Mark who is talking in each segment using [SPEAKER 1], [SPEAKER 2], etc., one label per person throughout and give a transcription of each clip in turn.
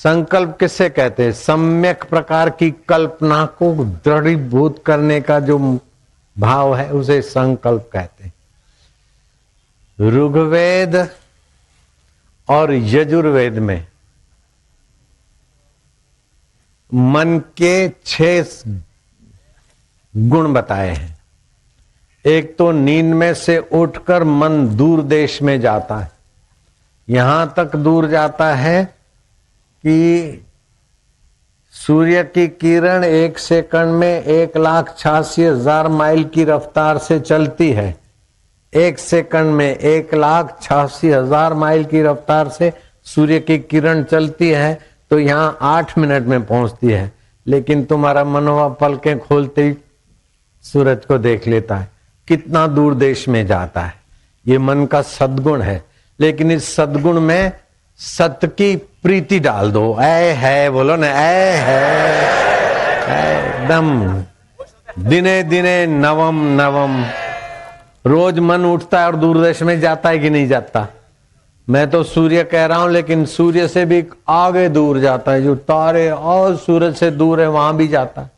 [SPEAKER 1] संकल्प किससे कहते हैं? सम्यक प्रकार की कल्पना को दृढ़ीभूत करने का जो भाव है उसे संकल्प कहते हैं। ऋग्वेद और यजुर्वेद में मन के 6 गुण बताए हैं। एक तो नींद में से उठकर मन दूर देश में जाता है, यहां तक दूर जाता है कि सूर्य की किरण 1 सेकंड में 1,86,000 माइल की रफ्तार से चलती है। 1 सेकंड में 1,86,000 माइल की रफ्तार से सूर्य की किरण चलती है तो यहां 8 मिनट में पहुंचती है, लेकिन तुम्हारा मनवा पलकें खोलते ही सूरज को देख लेता है। कितना दूर देश में जाता है। ये मन का सद्गुण है, लेकिन इस सद्गुण में सत्य की प्रीति डाल दो। ऐ है, बोलो ना, ऐ है, एकदम दिने दिने नवम नवम। रोज मन उठता है और दूरदेश में जाता है कि नहीं जाता? मैं तो सूर्य कह रहा हूं, लेकिन सूर्य से भी आगे दूर जाता है। जो तारे और सूरज से दूर है वहां भी जाता है,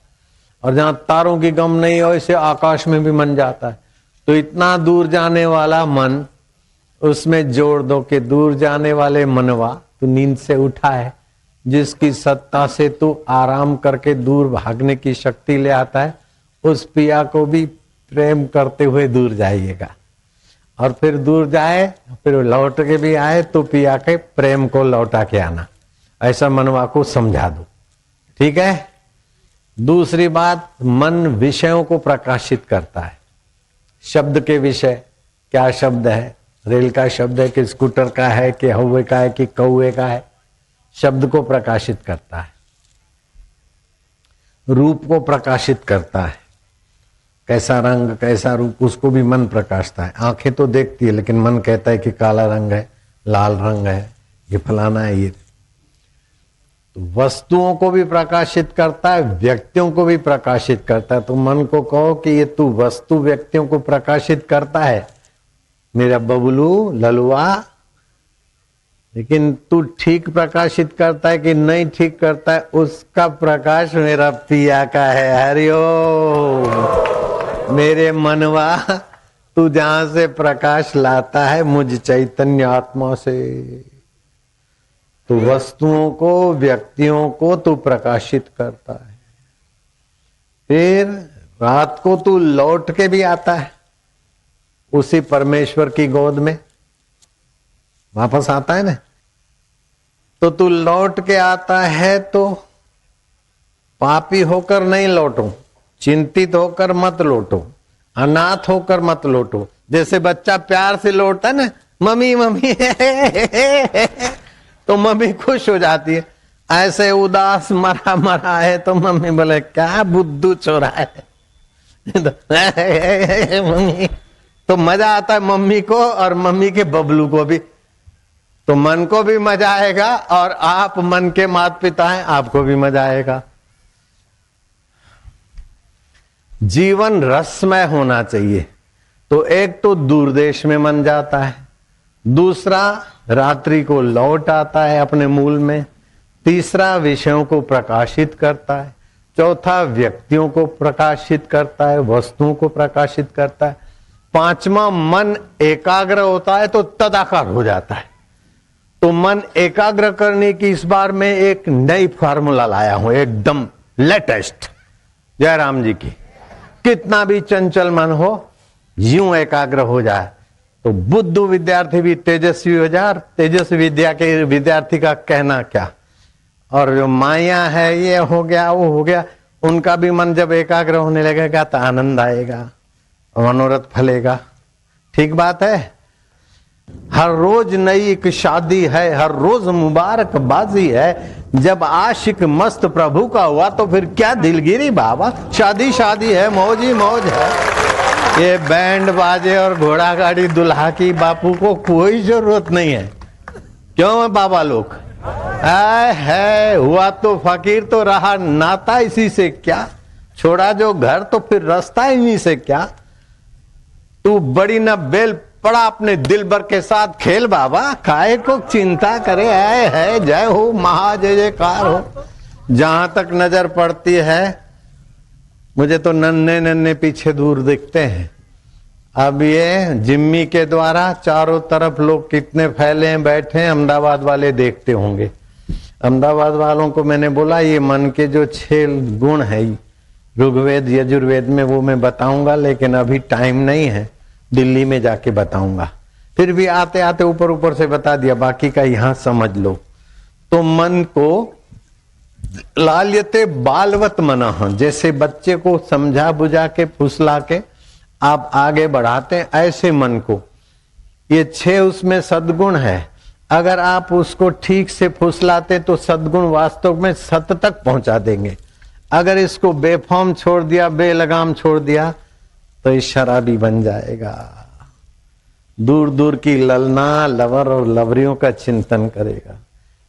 [SPEAKER 1] और जहां तारों की गम नहीं हो इसे आकाश में भी मन जाता है। तो इतना दूर जाने वाला मन, उसमें जोड़ दो कि दूर जाने वाले मनवा, तू नींद से उठा है, जिसकी सत्ता से तू आराम करके दूर भागने की शक्ति ले आता है, उस पिया को भी प्रेम करते हुए दूर जाइएगा। और फिर दूर जाए, फिर लौट के भी आए तो पिया के प्रेम को लौटा के आना। ऐसा मनवा को समझा दो, ठीक है। दूसरी बात, मन विषयों को प्रकाशित करता है। शब्द के विषय, क्या शब्द है? रेल का शब्द है कि स्कूटर का है कि हौवे का है कि कौवे का है? शब्द को प्रकाशित करता है। रूप को प्रकाशित करता है, कैसा रंग कैसा रूप, उसको भी मन प्रकाशता है। आंखें तो देखती है, लेकिन मन कहता है कि काला रंग है, लाल रंग है, ये फलाना है। ये तो वस्तुओं को भी प्रकाशित करता है, व्यक्तियों को भी प्रकाशित करता है। तो मन को कहो कि ये तू वस्तु व्यक्तियों को प्रकाशित करता है मेरा बबलू ललुआ, लेकिन तू ठीक प्रकाशित करता है कि नहीं ठीक करता है, उसका प्रकाश मेरा पिया का है। हरिओम। मेरे मनवा, तू जहां से प्रकाश लाता है मुझ चैतन्य आत्मा से, तो वस्तुओं को व्यक्तियों को तू प्रकाशित करता है। फिर रात को तू लौट के भी आता है, उसी परमेश्वर की गोद में वापस आता है ना। तो तू लौट के आता है तो पापी होकर नहीं लौटो, चिंतित होकर मत लौटो, अनाथ होकर मत लौटो। जैसे बच्चा प्यार से लौटता है ना, मम्मी मम्मी तो मम्मी खुश हो जाती है। ऐसे उदास मरा मरा है तो मम्मी बोले क्या बुद्धू छोरा है मम्मी, तो मजा आता है मम्मी को और मम्मी के बबलू को भी। तो मन को भी मजा आएगा, और आप मन के माता पिता हैं, आपको भी मजा आएगा। जीवन रसमय होना चाहिए। तो एक तो दूरदेश में मन जाता है, दूसरा रात्रि को लौट आता है अपने मूल में, तीसरा विषयों को प्रकाशित करता है, चौथा व्यक्तियों को प्रकाशित करता है, वस्तुओं को प्रकाशित करता है, पांचवा मन एकाग्र होता है तो तदाकार हो जाता है। तो मन एकाग्र करने की इस बार मैं एक नई फार्मूला लाया हूं, एकदम लेटेस्ट। जयराम जी की। कितना भी चंचल मन हो, यूं एकाग्र हो जाए तो बुद्धू विद्यार्थी भी तेजस्वी हो जाए। और तेजस्वी विद्या के विद्यार्थी का कहना क्या। और जो माया है, ये हो गया वो हो गया, उनका भी मन जब एकाग्र होने लगेगा तो आनंद आएगा, मनोरथ फलेगा। ठीक बात है। हर रोज नई एक शादी है, हर रोज मुबारकबाजी है। जब आशिक मस्त प्रभु का हुआ तो फिर क्या दिलगिरी बाबा, शादी शादी है, मौज ही मौज है। ये बैंड बाजे और घोड़ा गाड़ी दुल्हा की बापू को कोई जरूरत नहीं है। क्यों है बाबा लोग? है हुआ तो फकीर तो रहा नाता इसी से क्या, छोड़ा जो घर तो फिर रास्ता इन्हीं से क्या। तू बड़ी न बेल पड़ा अपने दिल भर के साथ खेल बाबा, काहे को चिंता करे, है जय हो, महा जय जयकार हो। जहां तक नजर पड़ती है मुझे तो नन्हे नन्हे पीछे दूर दिखते हैं। अब ये जिम्मी के द्वारा चारों तरफ लोग कितने फैले हैं, बैठे हैं। अहमदाबाद वाले देखते होंगे। अहमदाबाद वालों को मैंने बोला ये मन के जो 6 गुण है ऋग्वेद यजुर्वेद में वो मैं बताऊंगा, लेकिन अभी टाइम नहीं है, दिल्ली में जाके बताऊंगा। फिर भी आते आते ऊपर ऊपर से बता दिया, बाकी का यहां समझ लो। तो मन को लाल्यते बालवत मना, जैसे बच्चे को समझा बुझा के फुसला के आप आगे बढ़ाते हैं, ऐसे मन को ये 6 उसमें सद्गुण है। अगर आप उसको ठीक से फुसलाते तो सद्गुण वास्तव में सत तक पहुंचा देंगे। अगर इसको बेफॉर्म छोड़ दिया, बेलगाम छोड़ दिया तो ये शराबी बन जाएगा। दूर दूर की ललना, लवर और लवरियों का चिंतन करेगा।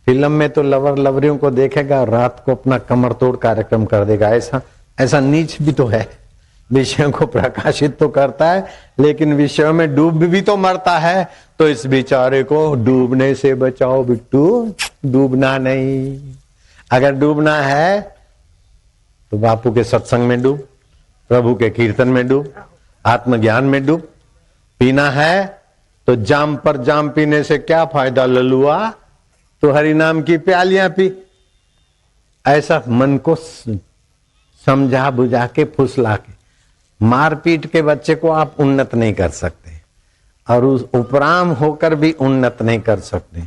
[SPEAKER 1] फिल्म में तो लवर लवरियों को देखेगा और रात को अपना कमर तोड़ कार्यक्रम कर देगा। ऐसा नीच भी तो है, विषयों को प्रकाशित तो करता है लेकिन विषयों में डूब भी तो मरता है। तो इस बेचारे को डूबने से बचाओ बिट्टू, डूबना नहीं। अगर डूबना है तो बापू के सत्संग में डूब, प्रभु के कीर्तन में डूब, आत्मज्ञान में डूब। पीना है तो जाम पर जाम पीने से क्या फायदा ललुआ, तो हरि नाम की प्यालियां पी। ऐसा मन को समझा बुझा के फुसला के, मारपीट के बच्चे को आप उन्नत नहीं कर सकते और उस उपराम होकर भी उन्नत नहीं कर सकते।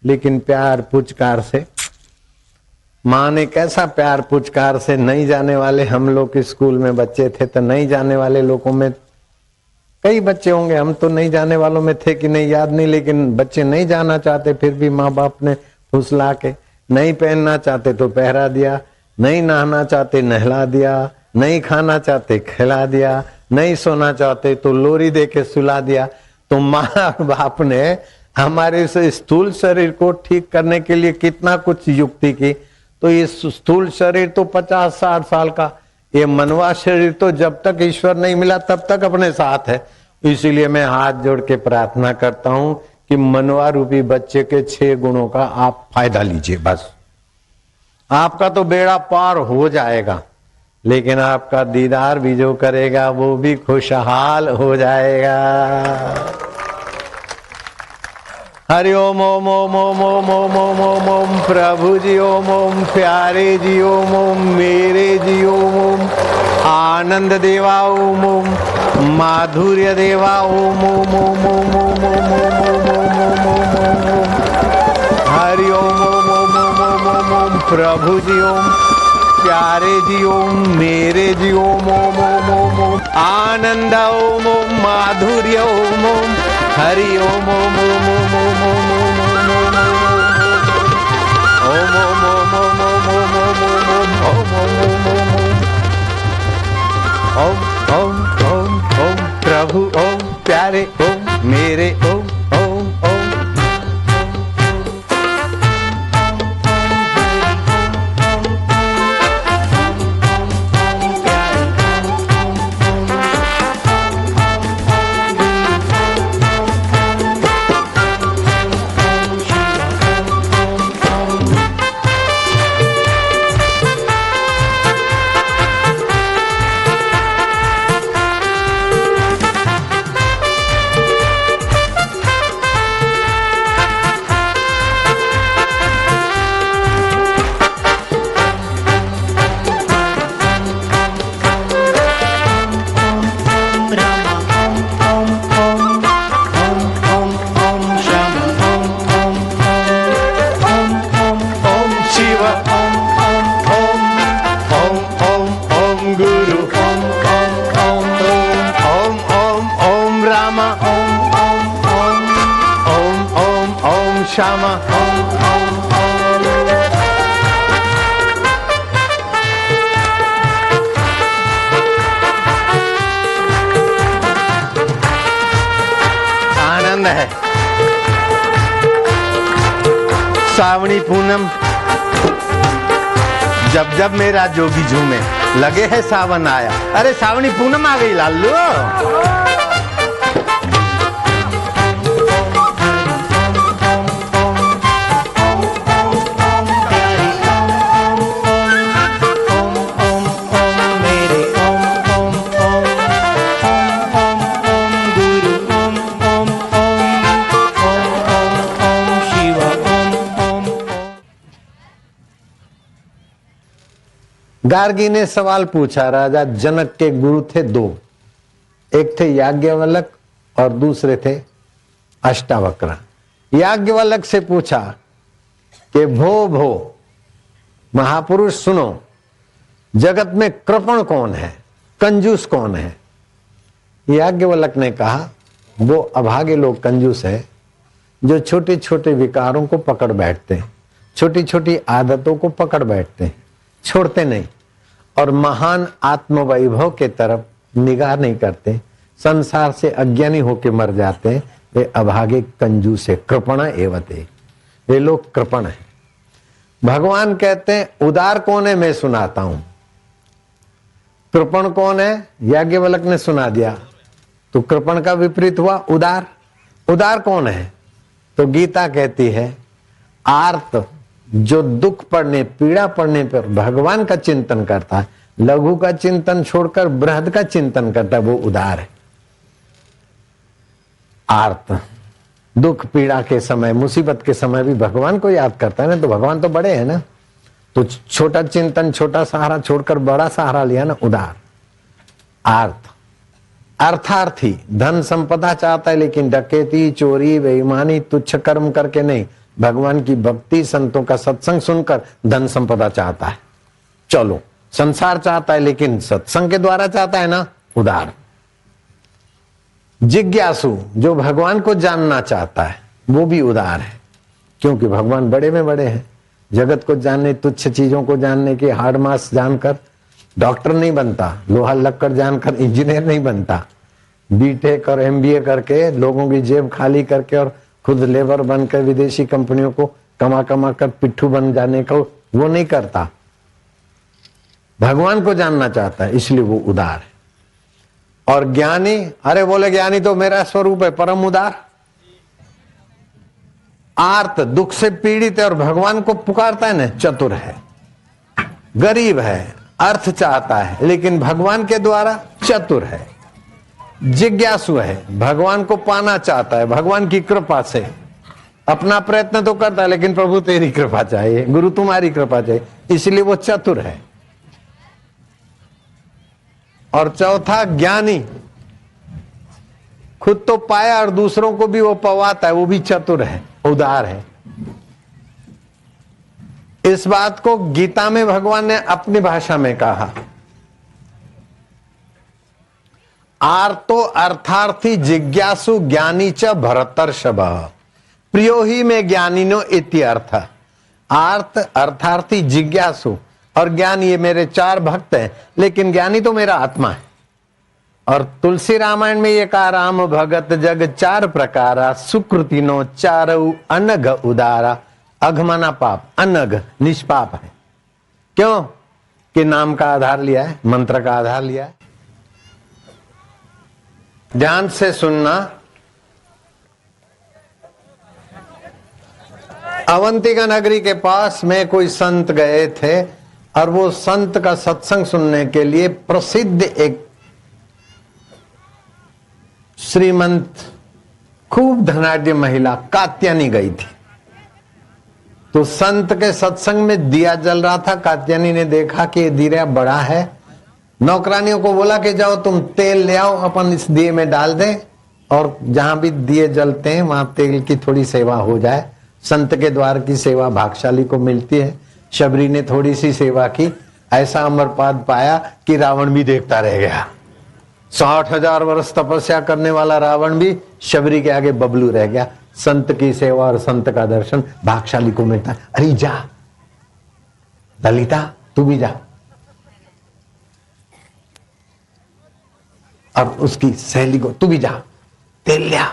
[SPEAKER 1] लेकिन प्यार पुचकार से, माँ ने कैसा प्यार पुचकार से, नहीं जाने वाले, हम लोग स्कूल में बच्चे थे तो नहीं जाने वाले लोगों में कई बच्चे होंगे, हम तो नहीं जाने वालों में थे कि नहीं याद नहीं, लेकिन बच्चे नहीं जाना चाहते फिर भी माँ बाप ने फुसला के, नहीं पहनना चाहते तो पहरा दिया, नहीं नहाना चाहते नहला दिया, नहीं खाना चाहते खिला दिया, नहीं सोना चाहते तो लोरी दे के सुला दिया। तो माँ बाप ने हमारे इस स्थूल शरीर को ठीक करने के लिए कितना कुछ युक्ति की। तो ये स्थूल शरीर तो 50-60 साल का, ये मनवा शरीर तो जब तक ईश्वर नहीं मिला तब तक अपने साथ है। इसीलिए मैं हाथ जोड़ के प्रार्थना करता हूं कि मनवा रूपी बच्चे के 6 गुणों का आप फायदा लीजिए। बस आपका तो बेड़ा पार हो जाएगा, लेकिन आपका दीदार भी जो करेगा वो भी खुशहाल हो जाएगा। हरि ओम ओम ओम ओम ओम ओम ओम ओम ओम प्रभु जी ओम ओम प्यारे जी ओम ओम मेरे जी ओम ओम आनंद देवा ओम ओम माधुर्य देवा ओम ओम ओम ओम ओम ओम ओम ओम ओम ओम हरि ओम ओम ओम ओम ओम ओम प्रभु जी ओम प्यारे जी ओम मेरे जी ओम ओम ओम ओम ओम आनंद ओम ओम माधुर्य ओम ओम हरि ओम ओम ओम ओम ओम ओम ओम ओम ओम ओम ओम ओम ओम ओम प्रभु ओम प्यारे ओम मेरे ओम ओम ओम। श्यामा आनंद है। सावणी पूनम जब जब मेरा जोगी झूमे, लगे है सावन आया। अरे सावणी पूनम आ गई लालू। गार्गी ने सवाल पूछा। राजा जनक के गुरु थे दो, एक थे याज्ञवल्क और दूसरे थे अष्टावक्र। याज्ञवल्क से पूछा कि भो महापुरुष सुनो, जगत में कृपण कौन है, कंजूस कौन है? याज्ञवल्क ने कहा वो अभागे लोग कंजूस है जो छोटे छोटे विकारों को पकड़ बैठते हैं, छोटी छोटी आदतों को पकड़ बैठते हैं, छोड़ते नहीं, और महान आत्मवैभव के तरफ निगाह नहीं करते, संसार से अज्ञानी होकर मर जाते हैं। वे अभागे कंजूस है, कृपण एवते, वे लोग कृपण है। भगवान कहते हैं उदार कौन है, मैं सुनाता हूं। कृपण कौन है? याज्ञवल्क ने सुना दिया। तो कृपण का विपरीत हुआ उदार। उदार कौन है? तो गीता कहती है आर्त, जो दुख पड़ने पीड़ा पड़ने पर भगवान का चिंतन करता है, लघु का चिंतन छोड़कर बृहद का चिंतन करता है, वो उदार है। आर्त दुख पीड़ा के समय, मुसीबत के समय भी भगवान को याद करता है ना, तो भगवान तो बड़े हैं ना, तो छोटा चिंतन छोटा सहारा छोड़कर बड़ा सहारा लिया ना, उदार। आर्त अर्थार्थी, धन संपदा चाहता है लेकिन डकैती चोरी बेईमानी तुच्छ कर्म करके नहीं, भगवान की भक्ति संतों का सत्संग सुनकर धन संपदा चाहता है। चलो संसार चाहता है लेकिन सत्संग के द्वारा चाहता है ना, उदार। जिज्ञासु, जो भगवान को जानना चाहता है, वो भी उदार है, क्योंकि भगवान बड़े में बड़े हैं। जगत को जानने, तुच्छ चीजों को जानने के हार्ड मास जानकर डॉक्टर नहीं बनता, लोहा लक्कड़ जानकर इंजीनियर नहीं बनता, बीटेक और एमबीए करके लोगों की जेब खाली करके और खुद लेबर बनकर विदेशी कंपनियों को कमा कमा कर पिट्ठू बन जाने को वो नहीं करता। भगवान को जानना चाहता है, इसलिए वो उदार है। और ज्ञानी, अरे बोले ज्ञानी तो मेरा स्वरूप है, परम उदार। आर्त, दुख से पीड़ित है और भगवान को पुकारता है ना, चतुर है। गरीब है, अर्थ चाहता है लेकिन भगवान के द्वारा चतुर है। जिज्ञासु है, भगवान को पाना चाहता है, भगवान की कृपा से अपना प्रयत्न तो करता है लेकिन प्रभु तेरी कृपा चाहिए, गुरु तुम्हारी कृपा चाहिए, इसलिए वो चतुर है। और चौथा ज्ञानी, खुद तो पाया और दूसरों को भी वो पवाता है, वो भी चतुर है, उदार है। इस बात को गीता में भगवान ने अपनी भाषा में कहा, आर्तो अर्थार्थी जिज्ञासु ज्ञानी च भरतर्षभ प्रियो ही में ज्ञानिनो इति अर्थ। आर्त, अर्थार्थी, जिज्ञासु और ज्ञानी, ये मेरे चार भक्त हैं, लेकिन ज्ञानी तो मेरा आत्मा है। और तुलसी रामायण में ये कहा, राम भगत जग चार प्रकारा, सुकृतिनो चारऊ अनघ उदारा। अघ माना पाप, अनघ निष्पाप है। क्यों? कि नाम का आधार लिया है, मंत्र का आधार लिया है। ध्यान से सुनना। अवंतिका नगरी के पास में कोई संत गए थे और वो संत का सत्संग सुनने के लिए प्रसिद्ध एक श्रीमंत खूब धनाढ्य महिला कात्यायनी गई थी। तो संत के सत्संग में दिया जल रहा था। कात्यायनी ने देखा कि ये दिया बड़ा है, नौकरानियों को बोला कि जाओ तुम तेल ले आओ, अपन इस दिए में डाल दें और जहां भी दिए जलते हैं वहां तेल की थोड़ी सेवा हो जाए। संत के द्वार की सेवा भागशाली को मिलती है। शबरी ने थोड़ी सी सेवा की, ऐसा अमरपाद पाया कि रावण भी देखता रह गया। 60,000 वर्ष तपस्या करने वाला रावण भी शबरी के आगे बबलू रह गया। संत की सेवा और संत का दर्शन भागशाली को मिलता है। अरे जा ललिता, तू भी जा। अब उसकी सहेली को, तू भी जा तेल ले आ।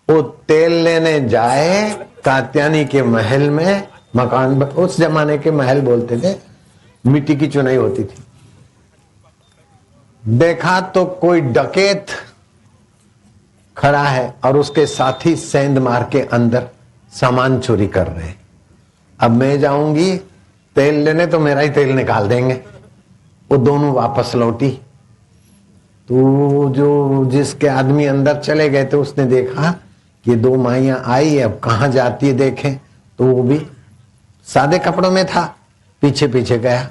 [SPEAKER 1] वो तेल लेने जाए कात्यायनी के महल में। मकान, उस जमाने के महल बोलते थे, मिट्टी की चुनाई होती थी। देखा तो कोई डकैत खड़ा है और उसके साथी सेंध मार के अंदर सामान चोरी कर रहे हैं। अब मैं जाऊंगी तेल लेने तो मेरा ही तेल निकाल देंगे। वो दोनों वापस लौटी तो जो जिसके आदमी अंदर चले गए थे उसने देखा कि दो माइयां आई, अब कहां जाती है देखें, तो वो भी सादे कपड़ों में था, पीछे पीछे गया।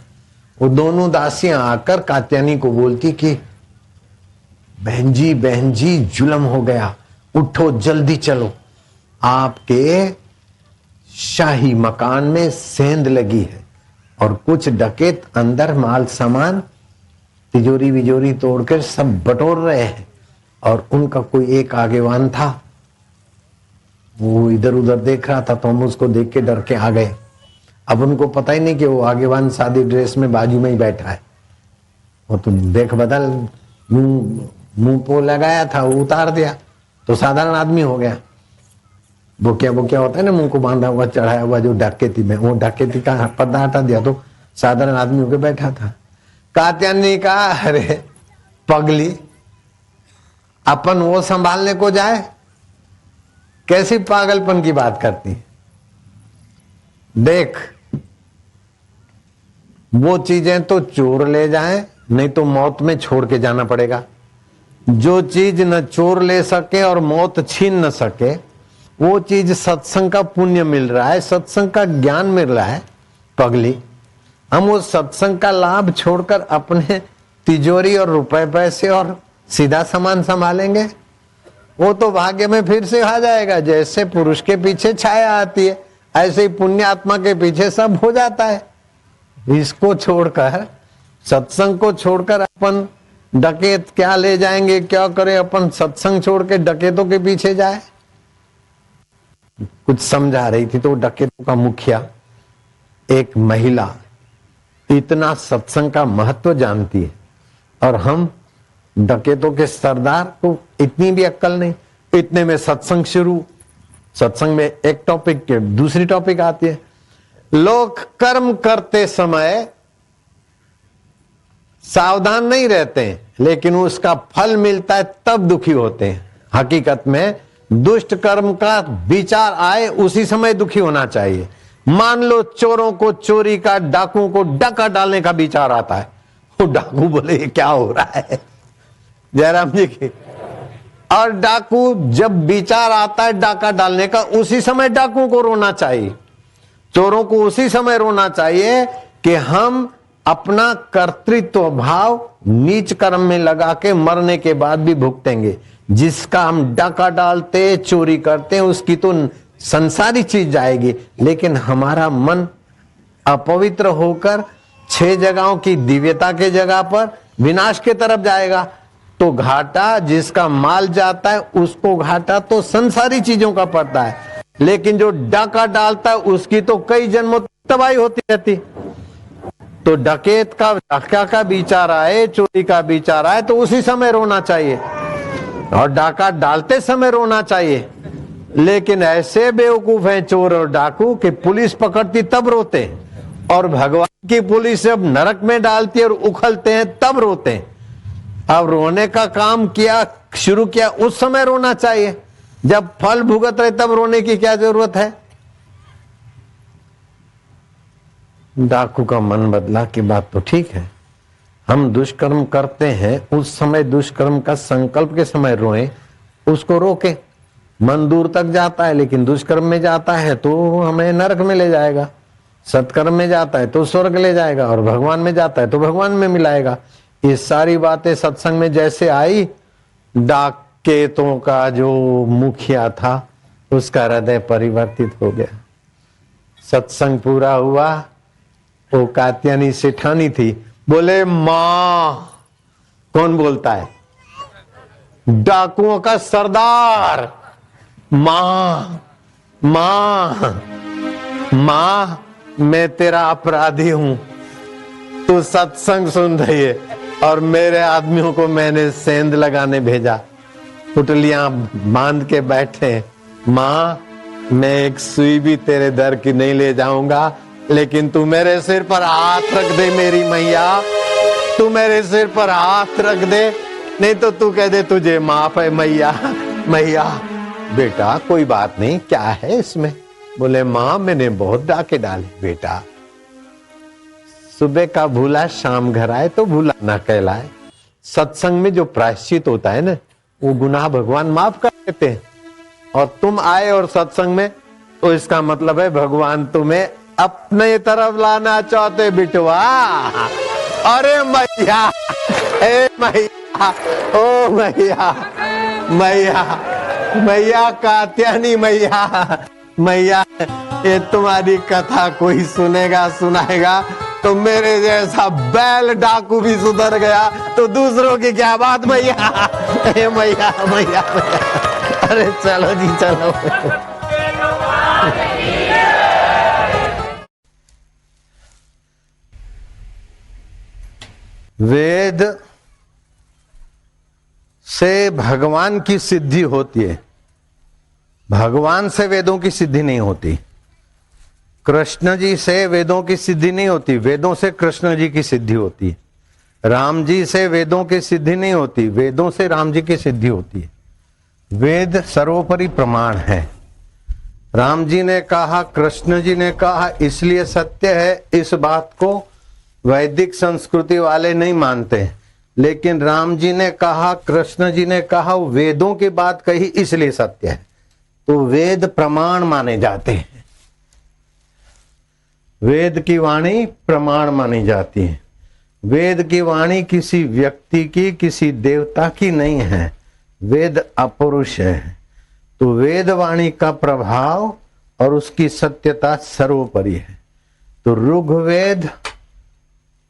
[SPEAKER 1] वो दोनों दासियां आकर कात्यायनी को बोलती कि बहन जी जुल्म हो गया, उठो जल्दी चलो, आपके शाही मकान में सेंध लगी है और कुछ डकैत अंदर माल सामान तिजोरी विजोरी तोड़कर सब बटोर रहे हैं। और उनका कोई एक आगेवान था, वो इधर उधर देख रहा था, तो हम उसको देख के डर के आ गए। अब उनको पता ही नहीं कि वो आगेवान सादी ड्रेस में बाजू में ही बैठा है। वो तो देख बदल मुंह को लगाया था, वो उतार दिया तो साधारण आदमी हो गया। बोकिया होता है ना, मुंह को बांधा हुआ चढ़ाया हुआ जो डकैती में, वो डकैती का पर्दा हटा दिया तो साधारण आदमी होकर बैठा था। कात्यायनी का अरे पगली, अपन वो संभालने को जाए, कैसी पागलपन की बात करती। देख, वो चीजें तो चोर ले जाए, नहीं तो मौत में छोड़ के जाना पड़ेगा। जो चीज न चोर ले सके और मौत छीन न सके, वो चीज सत्संग का पुण्य मिल रहा है, सत्संग का ज्ञान मिल रहा है। पगली, हम वो सत्संग का लाभ छोड़कर अपने तिजोरी और रुपए पैसे और सीधा सामान संभालेंगे, वो तो भाग्य में फिर से आ जाएगा। जैसे पुरुष के पीछे छाया आती है, ऐसे ही पुण्य आत्मा के पीछे सब हो जाता है। इसको छोड़कर, सत्संग को छोड़कर अपन डकैत क्या ले जाएंगे, क्या करें, अपन सत्संग छोड़ के डकैतों के पीछे जाए। कुछ समझा रही थी तो डकैतों का मुखिया एक महिला इतना सत्संग का महत्व जानती है और हम डकैतों के सरदार को इतनी भी अक्ल नहीं। इतने में सत्संग शुरू, सत्संग में एक टॉपिक के दूसरी टॉपिक आती है। लोग कर्म करते समय सावधान नहीं रहते हैं, लेकिन उसका फल मिलता है तब दुखी होते हैं। हकीकत में दुष्ट कर्म का विचार आए उसी समय दुखी होना चाहिए। मान लो चोरों को चोरी का, डाकुओं को डाका डालने का विचार आता है, वो डाकू बोले ये क्या हो रहा है जयराम जी की। और डाकू जब विचार आता है डाका डालने का, उसी समय डाकुओं को रोना चाहिए, चोरों को उसी समय रोना चाहिए कि हम अपना कर्तृत्व भाव नीच कर्म में लगा के मरने के बाद भी भुगतेंगे। जिसका हम डाका डालते, चोरी करते हैं, उसकी तो संसारी चीज जाएगी, लेकिन हमारा मन अपवित्र होकर 6 जगहों की दिव्यता के जगह पर विनाश के तरफ जाएगा। तो घाटा जिसका माल जाता है उसको घाटा तो संसारी चीजों का पड़ता है, लेकिन जो डाका डालता है उसकी तो कई जन्मों तबाही होती रहती। तो डकैत का डाका का विचार आए, चोरी का विचार आए तो उसी समय रोना चाहिए और डाका डालते समय रोना चाहिए। लेकिन ऐसे बेवकूफ हैं चोर और डाकू कि पुलिस पकड़ती तब रोते हैं, और भगवान की पुलिस जब नरक में डालती है और उखलते हैं तब रोते हैं। अब रोने का काम किया, शुरू किया, उस समय रोना चाहिए। जब फल भुगत रहे तब रोने की क्या जरूरत है। डाकू का मन बदला की बात तो ठीक है, हम दुष्कर्म करते हैं उस समय दुष्कर्म का संकल्प के समय रोएं, उसको रोके। मन दूर तक जाता है, लेकिन दुष्कर्म में जाता है तो हमें नरक में ले जाएगा, सत्कर्म में जाता है तो स्वर्ग ले जाएगा, और भगवान में जाता है तो भगवान में मिलाएगा। ये सारी बातें सत्संग में जैसे आई, डाकैतों का जो मुखिया था उसका हृदय परिवर्तित हो गया। सत्संग पूरा हुआ, वो कात्यायनी सेठानी थी, बोले मां। कौन बोलता है? डाकुओं का सरदार। मां मां मां, मैं तेरा अपराधी हूं, तू सत्संग सुन रही है और मेरे आदमियों को मैंने सेंध लगाने भेजा, पुटलियां बांध के बैठे। मां, मैं एक सुई भी तेरे दर की नहीं ले जाऊंगा, लेकिन तू मेरे सिर पर हाथ रख दे मेरी मैया, तू मेरे सिर पर हाथ रख दे, नहीं तो तू कह दे तुझे माफ है मैया। मैया, बेटा कोई बात नहीं, क्या है इसमें? बोले मां, मैंने बहुत डाके डाले। बेटा, सुबह का भूला शाम घर आए तो भूला ना कहलाए। सत्संग में जो प्रायश्चित होता है ना, वो गुनाह भगवान माफ कर देते हैं। और तुम आए और सत्संग में, तो इसका मतलब है भगवान तुम्हें अपने तरफ लाना चाहते बिटवा। अरे मैया, ए मैया, ओ मैया, मैया, मैया कात्यायनी मैया, मैया ये तुम्हारी कथा कोई सुनेगा सुनाएगा तो मेरे जैसा बैल डाकू भी सुधर गया तो दूसरों की क्या बात मैया। ए मैया, मैया, मैया, अरे चलो जी चलो। वेद से भगवान की सिद्धि होती है, भगवान से वेदों की सिद्धि नहीं होती। कृष्ण जी से वेदों की सिद्धि नहीं होती, वेदों से कृष्ण जी की सिद्धि होती है। राम जी से वेदों की सिद्धि नहीं होती, वेदों से राम जी की सिद्धि होती है। वेद सर्वोपरि प्रमाण है। राम जी ने कहा, कृष्ण जी ने कहा, इसलिए सत्य है। इस बात को वैदिक संस्कृति वाले नहीं मानते, लेकिन राम जी ने कहा, कृष्ण जी ने कहा, वेदों की बात कही इसलिए सत्य है। तो वेद प्रमाण माने जाते हैं, वेद की वाणी प्रमाण मानी जाती है। वेद की वाणी किसी व्यक्ति की, किसी देवता की नहीं है, वेद अपरुष है। तो वेद वाणी का प्रभाव और उसकी सत्यता सर्वोपरि है। तो ऋग्वेद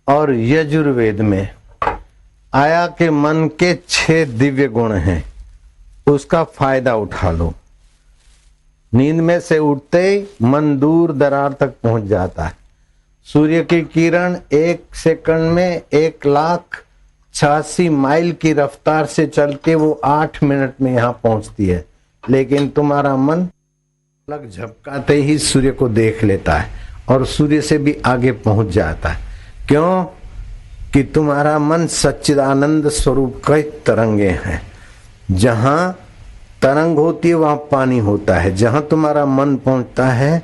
[SPEAKER 1] और यजुर्वेद में आया कि मन के 6 दिव्य गुण हैं, उसका फायदा उठा लो। नींद में से उठते ही मन दूर दरार तक पहुंच जाता है। सूर्य की किरण 1 सेकंड में 1,86,000 माइल की रफ्तार से चलते वो 8 मिनट में यहां पहुंचती है, लेकिन तुम्हारा मन पलक झपकाते ही सूर्य को देख लेता है और सूर्य से भी आगे पहुंच जाता है। क्यों? कि तुम्हारा मन सच्चिदानंद स्वरूप के तरंगे हैं। जहां तरंग होती है वहां पानी होता है। जहां तुम्हारा मन पहुंचता है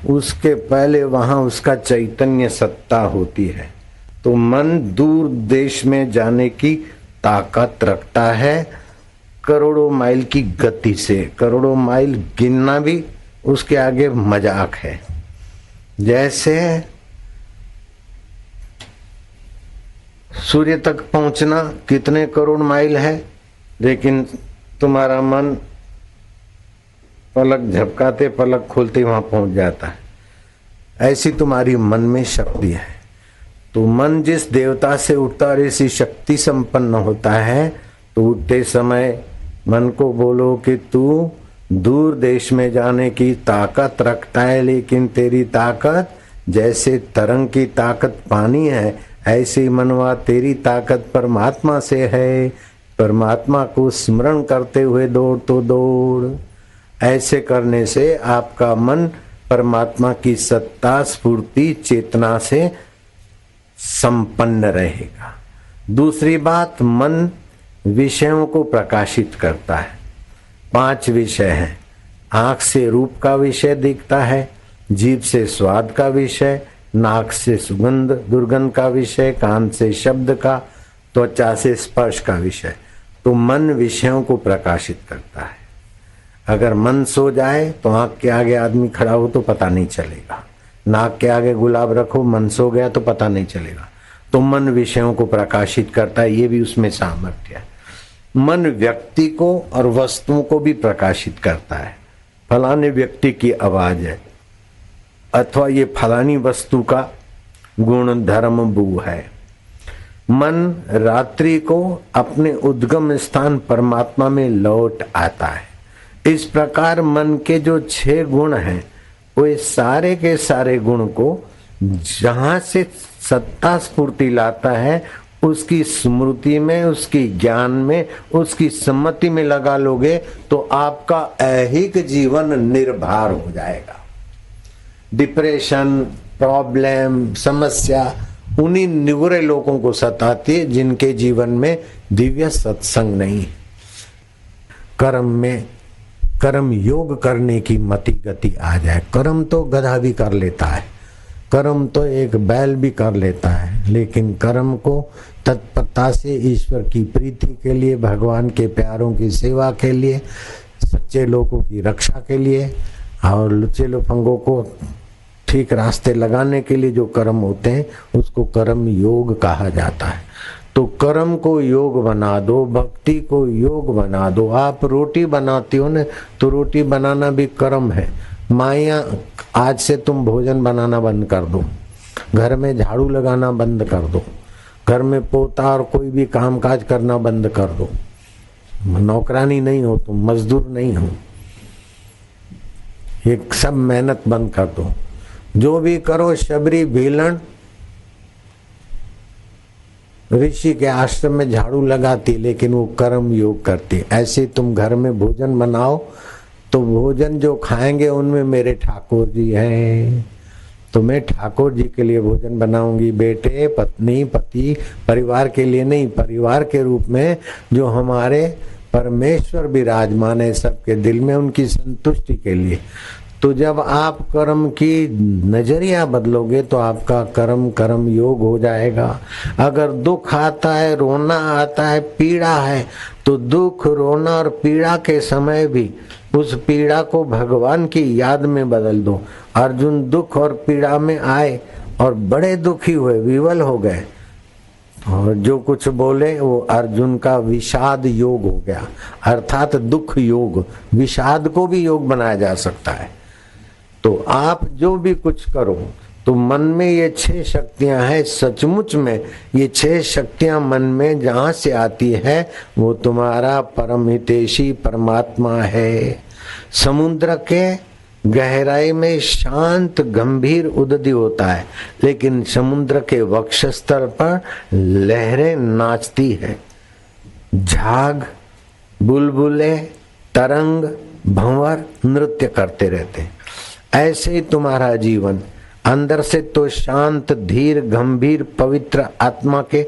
[SPEAKER 1] उसके पहले वहां उसका चैतन्य सत्ता होती है। तो मन दूर देश में जाने की ताकत रखता है करोड़ों माइल की गति से। करोड़ों माइल गिनना भी उसके आगे मजाक है। जैसे सूर्य तक पहुंचना कितने करोड़ माइल है, लेकिन तुम्हारा मन पलक झपकाते पलक खोलते वहां पहुंच जाता है। ऐसी तुम्हारी मन में शक्ति है। तो मन जिस देवता से उठता और ऐसी शक्ति संपन्न होता है, तो उठते समय मन को बोलो कि तू दूर देश में जाने की ताकत रखता है, लेकिन तेरी ताकत जैसे तरंग की ताकत पानी है, ऐसी मनवा तेरी ताकत परमात्मा से है। परमात्मा को स्मरण करते हुए दौड़ तो दौड़। ऐसे करने से आपका मन परमात्मा की सत्ता स्फूर्ति चेतना से संपन्न रहेगा। दूसरी बात, मन विषयों को प्रकाशित करता है। 5 विषय हैं। आंख से रूप का विषय दिखता है, जीभ से स्वाद का विषय, नाक से सुगंध दुर्गंध का विषय, कान से शब्द का, त्वचा से स्पर्श का विषय। तो मन विषयों को प्रकाशित करता है। अगर मन सो जाए तो आंख के आगे आदमी खड़ा हो तो पता नहीं चलेगा, नाक के आगे गुलाब रखो मन सो गया तो पता नहीं चलेगा। तो मन विषयों को प्रकाशित करता है, ये भी उसमें सामर्थ्य है। मन व्यक्ति को और वस्तुओं को भी प्रकाशित करता है। फलाने व्यक्ति की आवाज है, अथवा ये फलानी वस्तु का गुण धर्म बू है। मन रात्रि को अपने उद्गम स्थान परमात्मा में लौट आता है। इस प्रकार मन के जो 6 गुण हैं, वो सारे के सारे गुण को जहां से सत्ता स्फूर्ति लाता है, उसकी स्मृति में, उसकी ज्ञान में, उसकी सम्मति में लगा लोगे तो आपका ऐहिक जीवन निर्भर हो जाएगा। डिप्रेशन, प्रॉब्लम, समस्या उन्हीं निगुरे लोगों को सताती है जिनके जीवन में दिव्य सत्संग नहीं। कर्म योग करने की मति गति आ जाए। कर्म तो गधा भी कर लेता है, कर्म तो एक बैल भी कर लेता है, लेकिन कर्म को तत्परता से ईश्वर की प्रीति के लिए, भगवान के प्यारों की सेवा के लिए, सच्चे लोगों की रक्षा के लिए और लुच्चे लफंगों को ठीक रास्ते लगाने के लिए जो कर्म होते हैं उसको कर्म योग कहा जाता है। तो कर्म को योग बना दो, भक्ति को योग बना दो। आप रोटी बनाती हो ना, तो रोटी बनाना भी कर्म है। माया, आज से तुम भोजन बनाना बंद कर दो, घर में झाड़ू लगाना बंद कर दो, घर में पोता और कोई भी कामकाज करना बंद कर दो। नौकरानी नहीं हो तुम, मजदूर नहीं हो, ये सब मेहनत बंद कर दो। जो भी करो, शबरी भीलन ऋषि के आश्रम में झाड़ू लगाती, लेकिन वो कर्म योग करती। ऐसे तुम घर में भोजन बनाओ, तो भोजन जो खाएंगे उनमें मेरे ठाकुर जी हैं, तो मैं ठाकुर जी के लिए भोजन बनाऊंगी। बेटे, पत्नी, पति, परिवार के लिए नहीं, परिवार के रूप में जो हमारे परमेश्वर विराजमान है सबके दिल में, उनकी संतुष्टि के लिए। तो जब आप कर्म की नजरिया बदलोगे तो आपका कर्म कर्म योग हो जाएगा। अगर दुख आता है, रोना आता है, पीड़ा है, तो दुख, रोना और पीड़ा के समय भी उस पीड़ा को भगवान की याद में बदल दो। अर्जुन दुख और पीड़ा में आए और बड़े दुखी हुए, विवल हो गए, और जो कुछ बोले वो अर्जुन का विषाद योग हो गया, अर्थात दुख योग। विषाद को भी योग बनाया जा सकता है। तो आप जो भी कुछ करो, तो मन में ये 6 शक्तियां हैं। सचमुच में ये 6 शक्तियां मन में जहां से आती है वो तुम्हारा परम हितैषी परमात्मा है। समुद्र के गहराई में शांत गंभीर उदधि होता है, लेकिन समुद्र के वक्षस्तर पर लहरें नाचती है। झाग, बुलबुले, तरंग, भंवर नृत्य करते रहते हैं। ऐसे ही तुम्हारा जीवन अंदर से तो शांत, धीर, गंभीर, पवित्र आत्मा के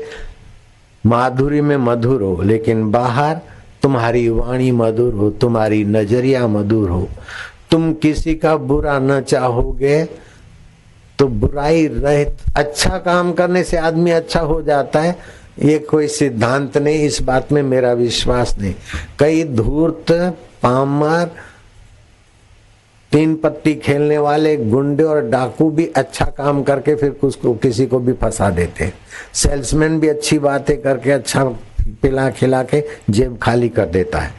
[SPEAKER 1] माधुरी में मधुर हो, लेकिन बाहर तुम्हारी वाणी मधुर हो, तुम्हारी नजरिया मधुर हो। तुम किसी का बुरा न चाहोगे तो बुराई रहित अच्छा काम करने से आदमी अच्छा हो जाता है, ये कोई सिद्धांत नहीं, इस बात में मेरा विश्वास नहीं। कई धूर्त, पामर, 3 पत्ती खेलने वाले गुंडे और डाकू भी अच्छा काम करके फिर उसको किसी को भी फंसा देते हैं। सेल्समैन भी अच्छी बातें करके अच्छा पिला खिला के जेब खाली कर देता है।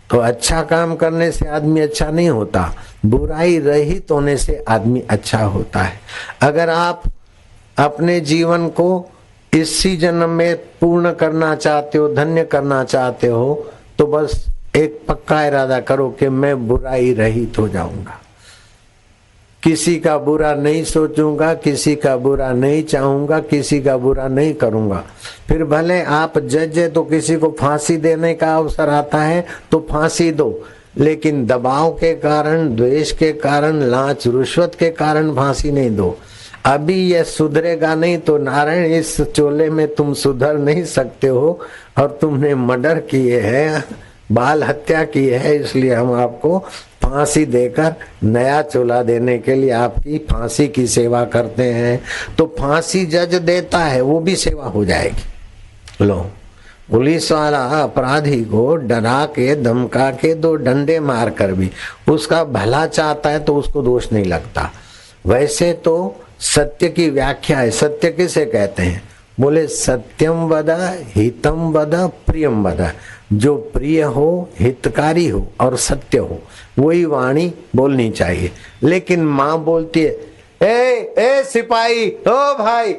[SPEAKER 1] तो अच्छा काम करने से आदमी अच्छा नहीं होता, बुराई रहित होने से आदमी अच्छा होता है। अगर आप अपने जीवन को इसी जन्म में पूर्ण करना चाहते हो, धन्य करना चाहते हो, तो बस एक पक्का इरादा करो कि मैं बुराई रहित हो जाऊंगा, किसी का बुरा नहीं सोचूंगा, किसी का बुरा नहीं चाहूंगा, किसी का बुरा नहीं करूंगा। फिर भले आप जज है तो किसी को फांसी देने का अवसर आता है तो फांसी दो, लेकिन दबाव के कारण, द्वेष के कारण, लांच रुश्वत के कारण फांसी नहीं दो। अभी यह सुधरेगा नहीं तो नारायण इस चोले में तुम सुधर नहीं सकते हो, और तुमने मर्डर किए है, बाल हत्या की है, इसलिए हम आपको फांसी देकर नया चोला देने के लिए आपकी फांसी की सेवा करते हैं। तो फांसी जज देता है, वो भी सेवा हो जाएगी। लो, पुलिस वाला अपराधी को डरा के, धमका के, 2 डंडे मार कर भी उसका भला चाहता है तो उसको दोष नहीं लगता। वैसे तो सत्य की व्याख्या है। सत्य किसे कहते हैं? बोले सत्यम वद, हितम वद, प्रियम वद। जो प्रिय हो, हितकारी हो और सत्य हो, वही वाणी बोलनी चाहिए। लेकिन माँ बोलती है, ए सिपाही, ओ भाई,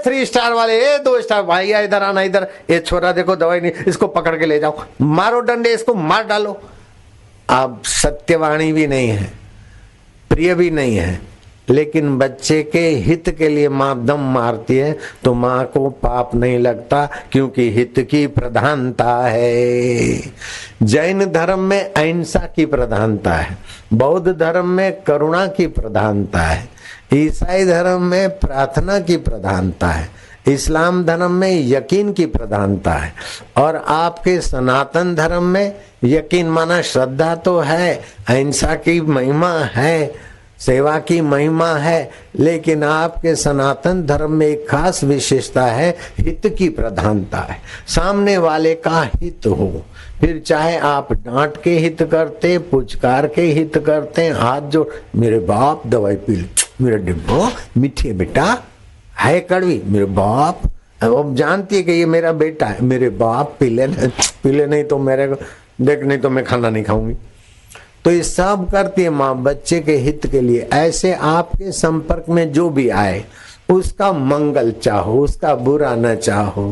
[SPEAKER 1] 3 स्टार वाले, 2 स्टार भाई, इधर आना, इधर, ये छोरा देखो दवाई नहीं, इसको पकड़ के ले जाओ, मारो डंडे, इसको मार डालो। अब सत्यवाणी भी नहीं है, प्रिय भी नहीं है, लेकिन बच्चे के हित के लिए माँ दम मारती है, तो माँ को पाप नहीं लगता, क्योंकि हित की प्रधानता है। जैन धर्म में अहिंसा की प्रधानता है, बौद्ध धर्म में करुणा की प्रधानता है, ईसाई धर्म में प्रार्थना की प्रधानता है, इस्लाम धर्म में यकीन की प्रधानता है, और आपके सनातन धर्म में यकीन माना श्रद्धा तो है, अहिंसा की महिमा है, सेवा की महिमा है, लेकिन आपके सनातन धर्म में एक खास विशेषता है, हित की प्रधानता है। सामने वाले का हित हो, फिर चाहे आप डांट के हित करते, पुचकार के हित करते, हाथ जोड़, मेरे बाप दवाई पी लो, मेरा डिब्बो मीठी बेटा है, कड़वी मेरे बाप, अब जानती है कि ये मेरा बेटा है, मेरे बाप पीले नहीं तो मेरे को देख, नहीं तो मैं खाना नहीं खाऊंगी। तो ये सब करती है माँ बच्चे के हित के लिए। ऐसे आपके संपर्क में जो भी आए उसका मंगल चाहो, उसका बुरा न चाहो,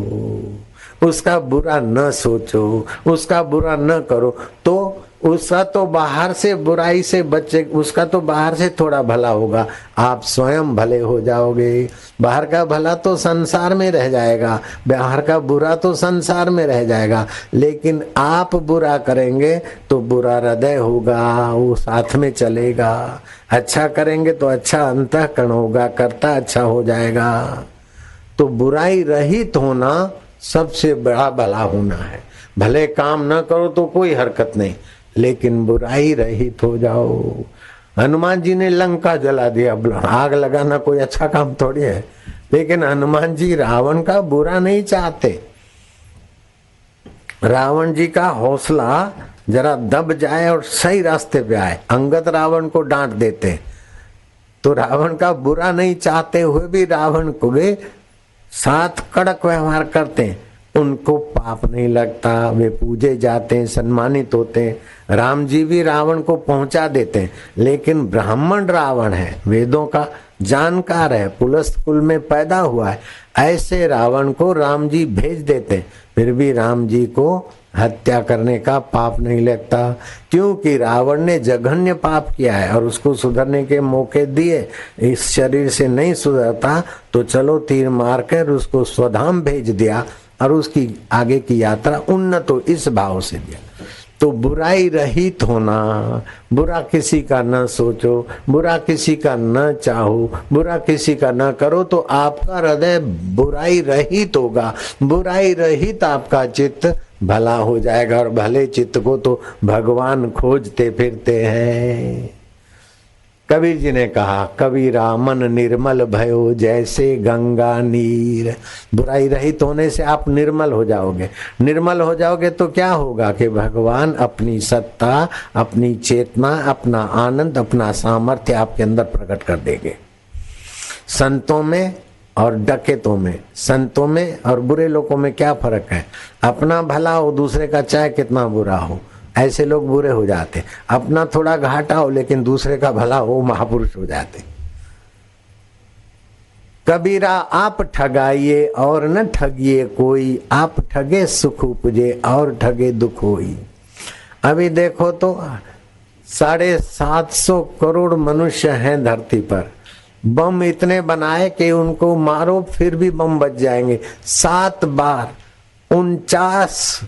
[SPEAKER 1] उसका बुरा न सोचो, उसका बुरा न करो, तो उसका तो बाहर से बुराई से बचे, उसका तो बाहर से थोड़ा भला होगा, आप स्वयं भले हो जाओगे। बाहर का भला तो संसार में रह जाएगा, बाहर का बुरा तो संसार में रह जाएगा, लेकिन आप बुरा करेंगे तो बुरा हृदय होगा, वो साथ में चलेगा। अच्छा करेंगे तो अच्छा अंतःकरण होगा, कर्ता अच्छा हो जाएगा। तो बुराई रहित होना सबसे बड़ा भला होना है। भले काम न करो तो कोई हरकत नहीं, लेकिन बुराई रहित हो जाओ। हनुमान जी ने लंका जला दिया, आग लगाना कोई अच्छा काम थोड़ी है, लेकिन हनुमान जी रावण का बुरा नहीं चाहते। रावण जी का हौसला जरा दब जाए और सही रास्ते पे आए, अंगद रावण को डांट देते, तो रावण का बुरा नहीं चाहते हुए भी रावण को वे साथ कड़क व्यवहार करते हैं, उनको पाप नहीं लगता, वे पूजे जाते हैं, सम्मानित होते हैं। राम जी भी रावण को पहुंचा देते हैं, लेकिन ब्राह्मण रावण है, वेदों का जानकार है, पुलस्त कुल में पैदा हुआ है, ऐसे रावण को राम जी भेज देते हैं, फिर भी राम जी को हत्या करने का पाप नहीं लगता, क्योंकि रावण ने जघन्य पाप किया है और उसको सुधरने के मौके दिए। इस शरीर से नहीं सुधरता तो चलो तीर मार कर उसको स्वधाम भेज दिया और उसकी आगे की यात्रा उन्नत हो, इस भाव से दिया। तो बुराई रहित होना, बुरा किसी का न सोचो, बुरा किसी का न चाहो, बुरा किसी का न करो, तो आपका हृदय बुराई रहित होगा, बुराई रहित आपका चित्त भला हो जाएगा। और भले चित्त को तो भगवान खोजते फिरते हैं। कबीर जी ने कहा, कबीरा मन निर्मल भयो जैसे गंगा नीर। बुराई रहित होने से आप निर्मल हो जाओगे। निर्मल हो जाओगे तो क्या होगा कि भगवान अपनी सत्ता, अपनी चेतना, अपना आनंद, अपना सामर्थ्य आपके अंदर प्रकट कर देंगे। संतों में और डकैतों में, संतों में और बुरे लोगों में क्या फर्क है? अपना भला हो, दूसरे का चाहे कितना बुरा हो, ऐसे लोग बुरे हो जाते। अपना थोड़ा घाटा हो लेकिन दूसरे का भला हो, महापुरुष हो जाते। कबीरा आप ठगाइए और न ठगिए कोई, आप ठगे सुख उपजे और ठगे दुख होई। अभी देखो तो 750 करोड़ मनुष्य हैं धरती पर, बम इतने बनाए कि उनको मारो फिर भी बम बच जाएंगे। 7 बार 49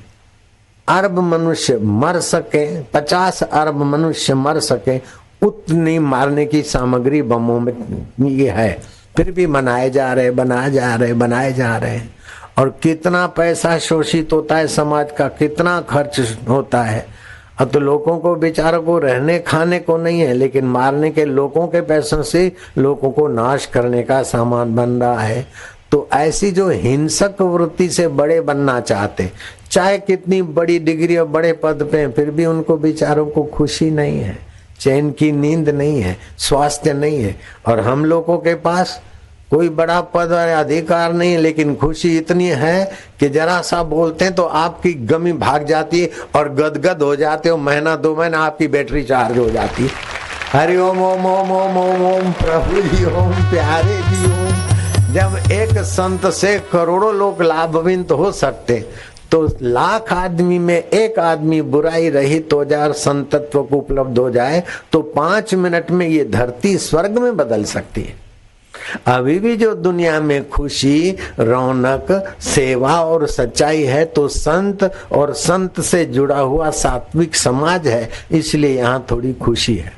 [SPEAKER 1] अरब मनुष्य मर सके, 50 अरब मनुष्य मर सके, उतनी मारने की सामग्री बमों में ये है, फिर भी बनाए जा रहे, बनाए जा रहे। और कितना पैसा शोषित होता है समाज का, कितना खर्च होता है। अब तो लोगों को बेचारों को रहने खाने को नहीं है, लेकिन मारने के लोगों के पैसों से लोगों को नाश करने का सामान बन रहा है। तो ऐसी जो हिंसक वृत्ति से बड़े बनना चाहते, चाहे कितनी बड़ी डिग्री और बड़े पद पे, फिर भी उनको बेचारों को खुशी नहीं है, चैन की नींद नहीं है, स्वास्थ्य नहीं है। और हम लोगों के पास कोई बड़ा पद और अधिकार नहीं है, लेकिन खुशी इतनी है कि जरा सा बोलते हैं तो आपकी गमी भाग जाती है और गदगद हो जाते हो। महीना 2 महीना आपकी बैटरी चार्ज हो जाती है। हरि ओम ओम ओम ओम ओम ओम, प्रभु जी ओम, प्यारे जी ओम। जब एक संत से करोड़ों लोग लाभान्वित हो सकते, तो लाख आदमी में एक आदमी बुराई रहित हो जाए और संतत्व को उपलब्ध हो जाए, तो 5 मिनट में ये धरती स्वर्ग में बदल सकती है। अभी भी जो दुनिया में खुशी, रौनक, सेवा और सच्चाई है, तो संत और संत से जुड़ा हुआ सात्विक समाज है, इसलिए यहाँ थोड़ी खुशी है।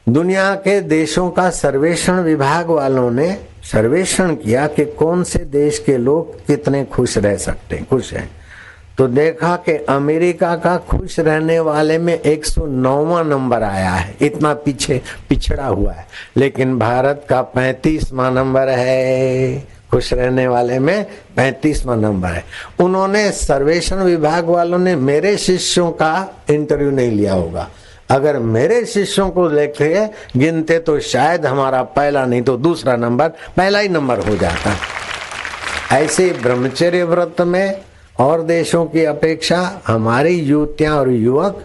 [SPEAKER 1] दुनिया के देशों का सर्वेक्षण विभाग वालों ने सर्वेक्षण किया कि कौन से देश के लोग कितने खुश रह सकते, खुश हैं। तो देखा कि अमेरिका का खुश रहने वाले में 109वां नंबर आया है, इतना पीछे पिछड़ा हुआ है। लेकिन भारत का 35वां नंबर है, खुश रहने वाले में 35वां नंबर है। उन्होंने सर्वेक्षण विभाग वालों ने मेरे शिष्यों का इंटरव्यू नहीं लिया होगा, अगर मेरे शिष्यों को लेके गिनते तो शायद हमारा पहला नहीं तो दूसरा नंबर पहला ही नंबर हो जाता। ऐसे ब्रह्मचर्य व्रत में और देशों की अपेक्षा हमारी युवतियां और युवक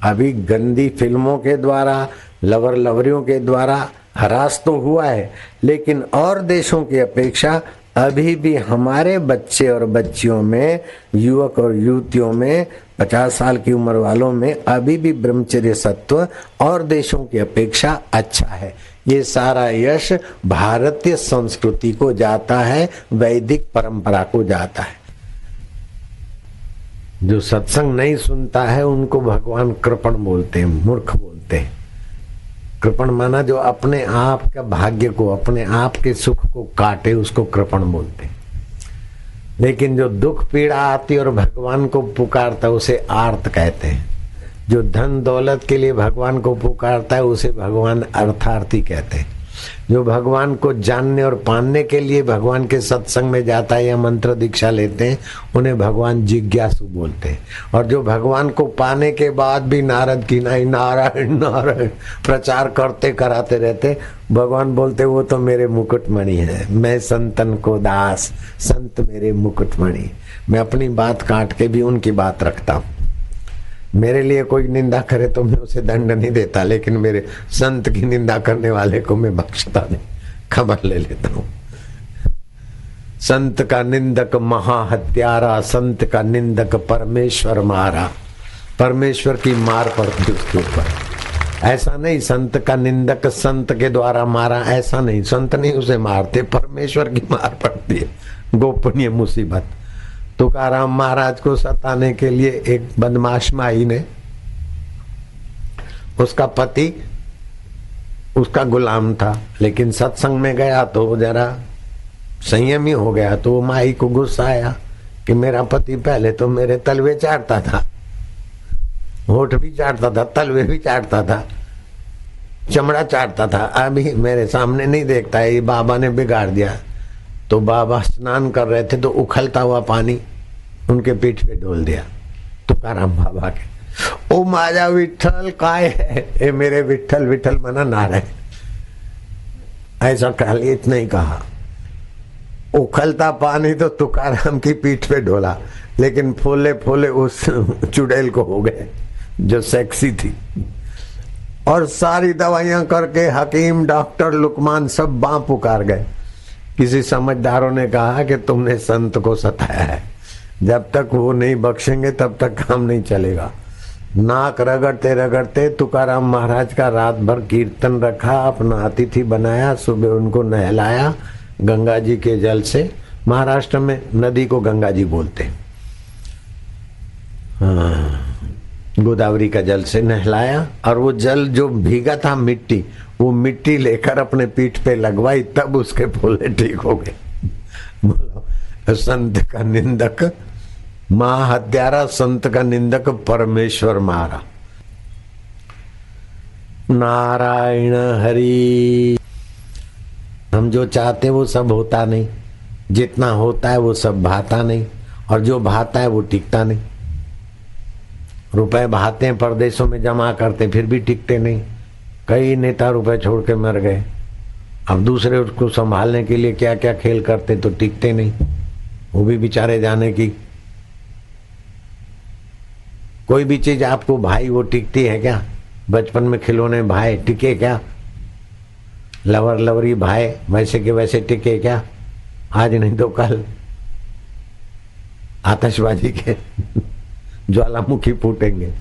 [SPEAKER 1] अभी गंदी फिल्मों के द्वारा, लवर लवरियों के द्वारा हरास तो हुआ है, लेकिन और देशों की अपेक्षा अभी भी हमारे बच्चे और बच्चियों में, युवक और युवतियों में, 50 साल की उम्र वालों में अभी भी ब्रह्मचर्य सत्व और देशों की अपेक्षा अच्छा है। ये सारा यश भारतीय संस्कृति को जाता है, वैदिक परंपरा को जाता है। जो सत्संग नहीं सुनता है उनको भगवान कृपण बोलते हैं, मूर्ख बोलते हैं। कृपण माना जो अपने आप का भाग्य को, अपने आप के सुख को काटे, उसको कृपण बोलते हैं। लेकिन जो दुख पीड़ा आती और भगवान को पुकारता है उसे आर्त कहते हैं। जो धन दौलत के लिए भगवान को पुकारता है उसे भगवान अर्थार्थी कहते हैं। जो भगवान को जानने और पाने के लिए भगवान के सत्संग में जाता है या मंत्र दीक्षा लेते हैं उन्हें भगवान जिज्ञासु बोलते हैं। और जो भगवान को पाने के बाद भी नारद की नहीं नारायण नारायण प्रचार करते कराते रहते, भगवान बोलते वो तो मेरे मुकुटमणि है, मैं संतन को दास, संत मेरे मुकुटमणि। मैं अपनी बात काट के भी उनकी बात रखता हूँ। मेरे लिए कोई निंदा करे तो मैं उसे दंड नहीं देता, लेकिन मेरे संत की निंदा करने वाले को मैं बख्शता नहीं, खबर ले लेता हूं। संत का निंदक महाहत्यारा, संत का निंदक परमेश्वर मारा। परमेश्वर की मार पड़ती उसके ऊपर। ऐसा नहीं संत का निंदक संत के द्वारा मारा, ऐसा नहीं, संत नहीं उसे मारते, परमेश्वर की मार पड़ती है। गोपनीय मुसीबत। तुकाराम महाराज को सताने के लिए एक बदमाश माई ने, उसका पति उसका गुलाम था, लेकिन सत्संग में गया तो वो जरा संयमी हो गया। तो वो माई को गुस्सा आया कि मेरा पति पहले तो मेरे तलवे चाटता था, होठ भी चाटता था, तलवे भी चाटता था, चमड़ा चाटता था, अभी मेरे सामने नहीं देखता है। ये बाबा ने बिगाड़ दिया। तो बाबा स्नान कर रहे थे तो उखलता हुआ पानी उनके पीठ पे डोल दिया तुकाराम बाबा के। ओ माजा विठल काय है, ए मेरे विठल, विठल मना नारायण, ऐसा खाली इतना ही कहा। उखलता पानी तो तुकाराम की पीठ पे डोला, लेकिन फूले फूले उस चुड़ैल को हो गए जो सेक्सी थी। और सारी दवाइयां करके हकीम डॉक्टर लुकमान सब बाँ पुकार गए। किसी समझदारों ने कहा कि तुमने संत को सताया है, जब तक वो नहीं बख्शेंगे तब तक काम नहीं चलेगा। नाक रगड़ते रगड़ते तुकाराम महाराज का रात भर कीर्तन रखा, अपना अतिथि बनाया, सुबह उनको नहलाया गंगा जी के जल से। महाराष्ट्र में नदी को गंगा जी बोलते हैं। गोदावरी का जल से नहलाया, और वो जल जो भीगा था मिट्टी, वो मिट्टी लेकर अपने पीठ पे लगवाई, तब उसके फूले ठीक हो गए। बोलो संत का निंदक महाहत्यारा, संत का निंदक परमेश्वर मारा। नारायण हरि। हम जो चाहते वो सब होता नहीं, जितना होता है वो सब भाता नहीं, और जो भाता है वो टिकता नहीं। रुपए भाते हैं, परदेशों में जमा करते, फिर भी टिकते नहीं। कई नेता रुपए छोड़ के मर गए। अब दूसरे उसको संभालने के लिए क्या क्या खेल करते तो टिकते नहीं, वो भी बेचारे जाने की। कोई भी चीज आपको भाई वो टिकती है क्या? बचपन में खिलौने भाई टिके क्या? लवर लवरी भाई वैसे के वैसे टिके क्या? आज नहीं तो कल आतिशबाजी के ज्वालामुखी फूटेंगे।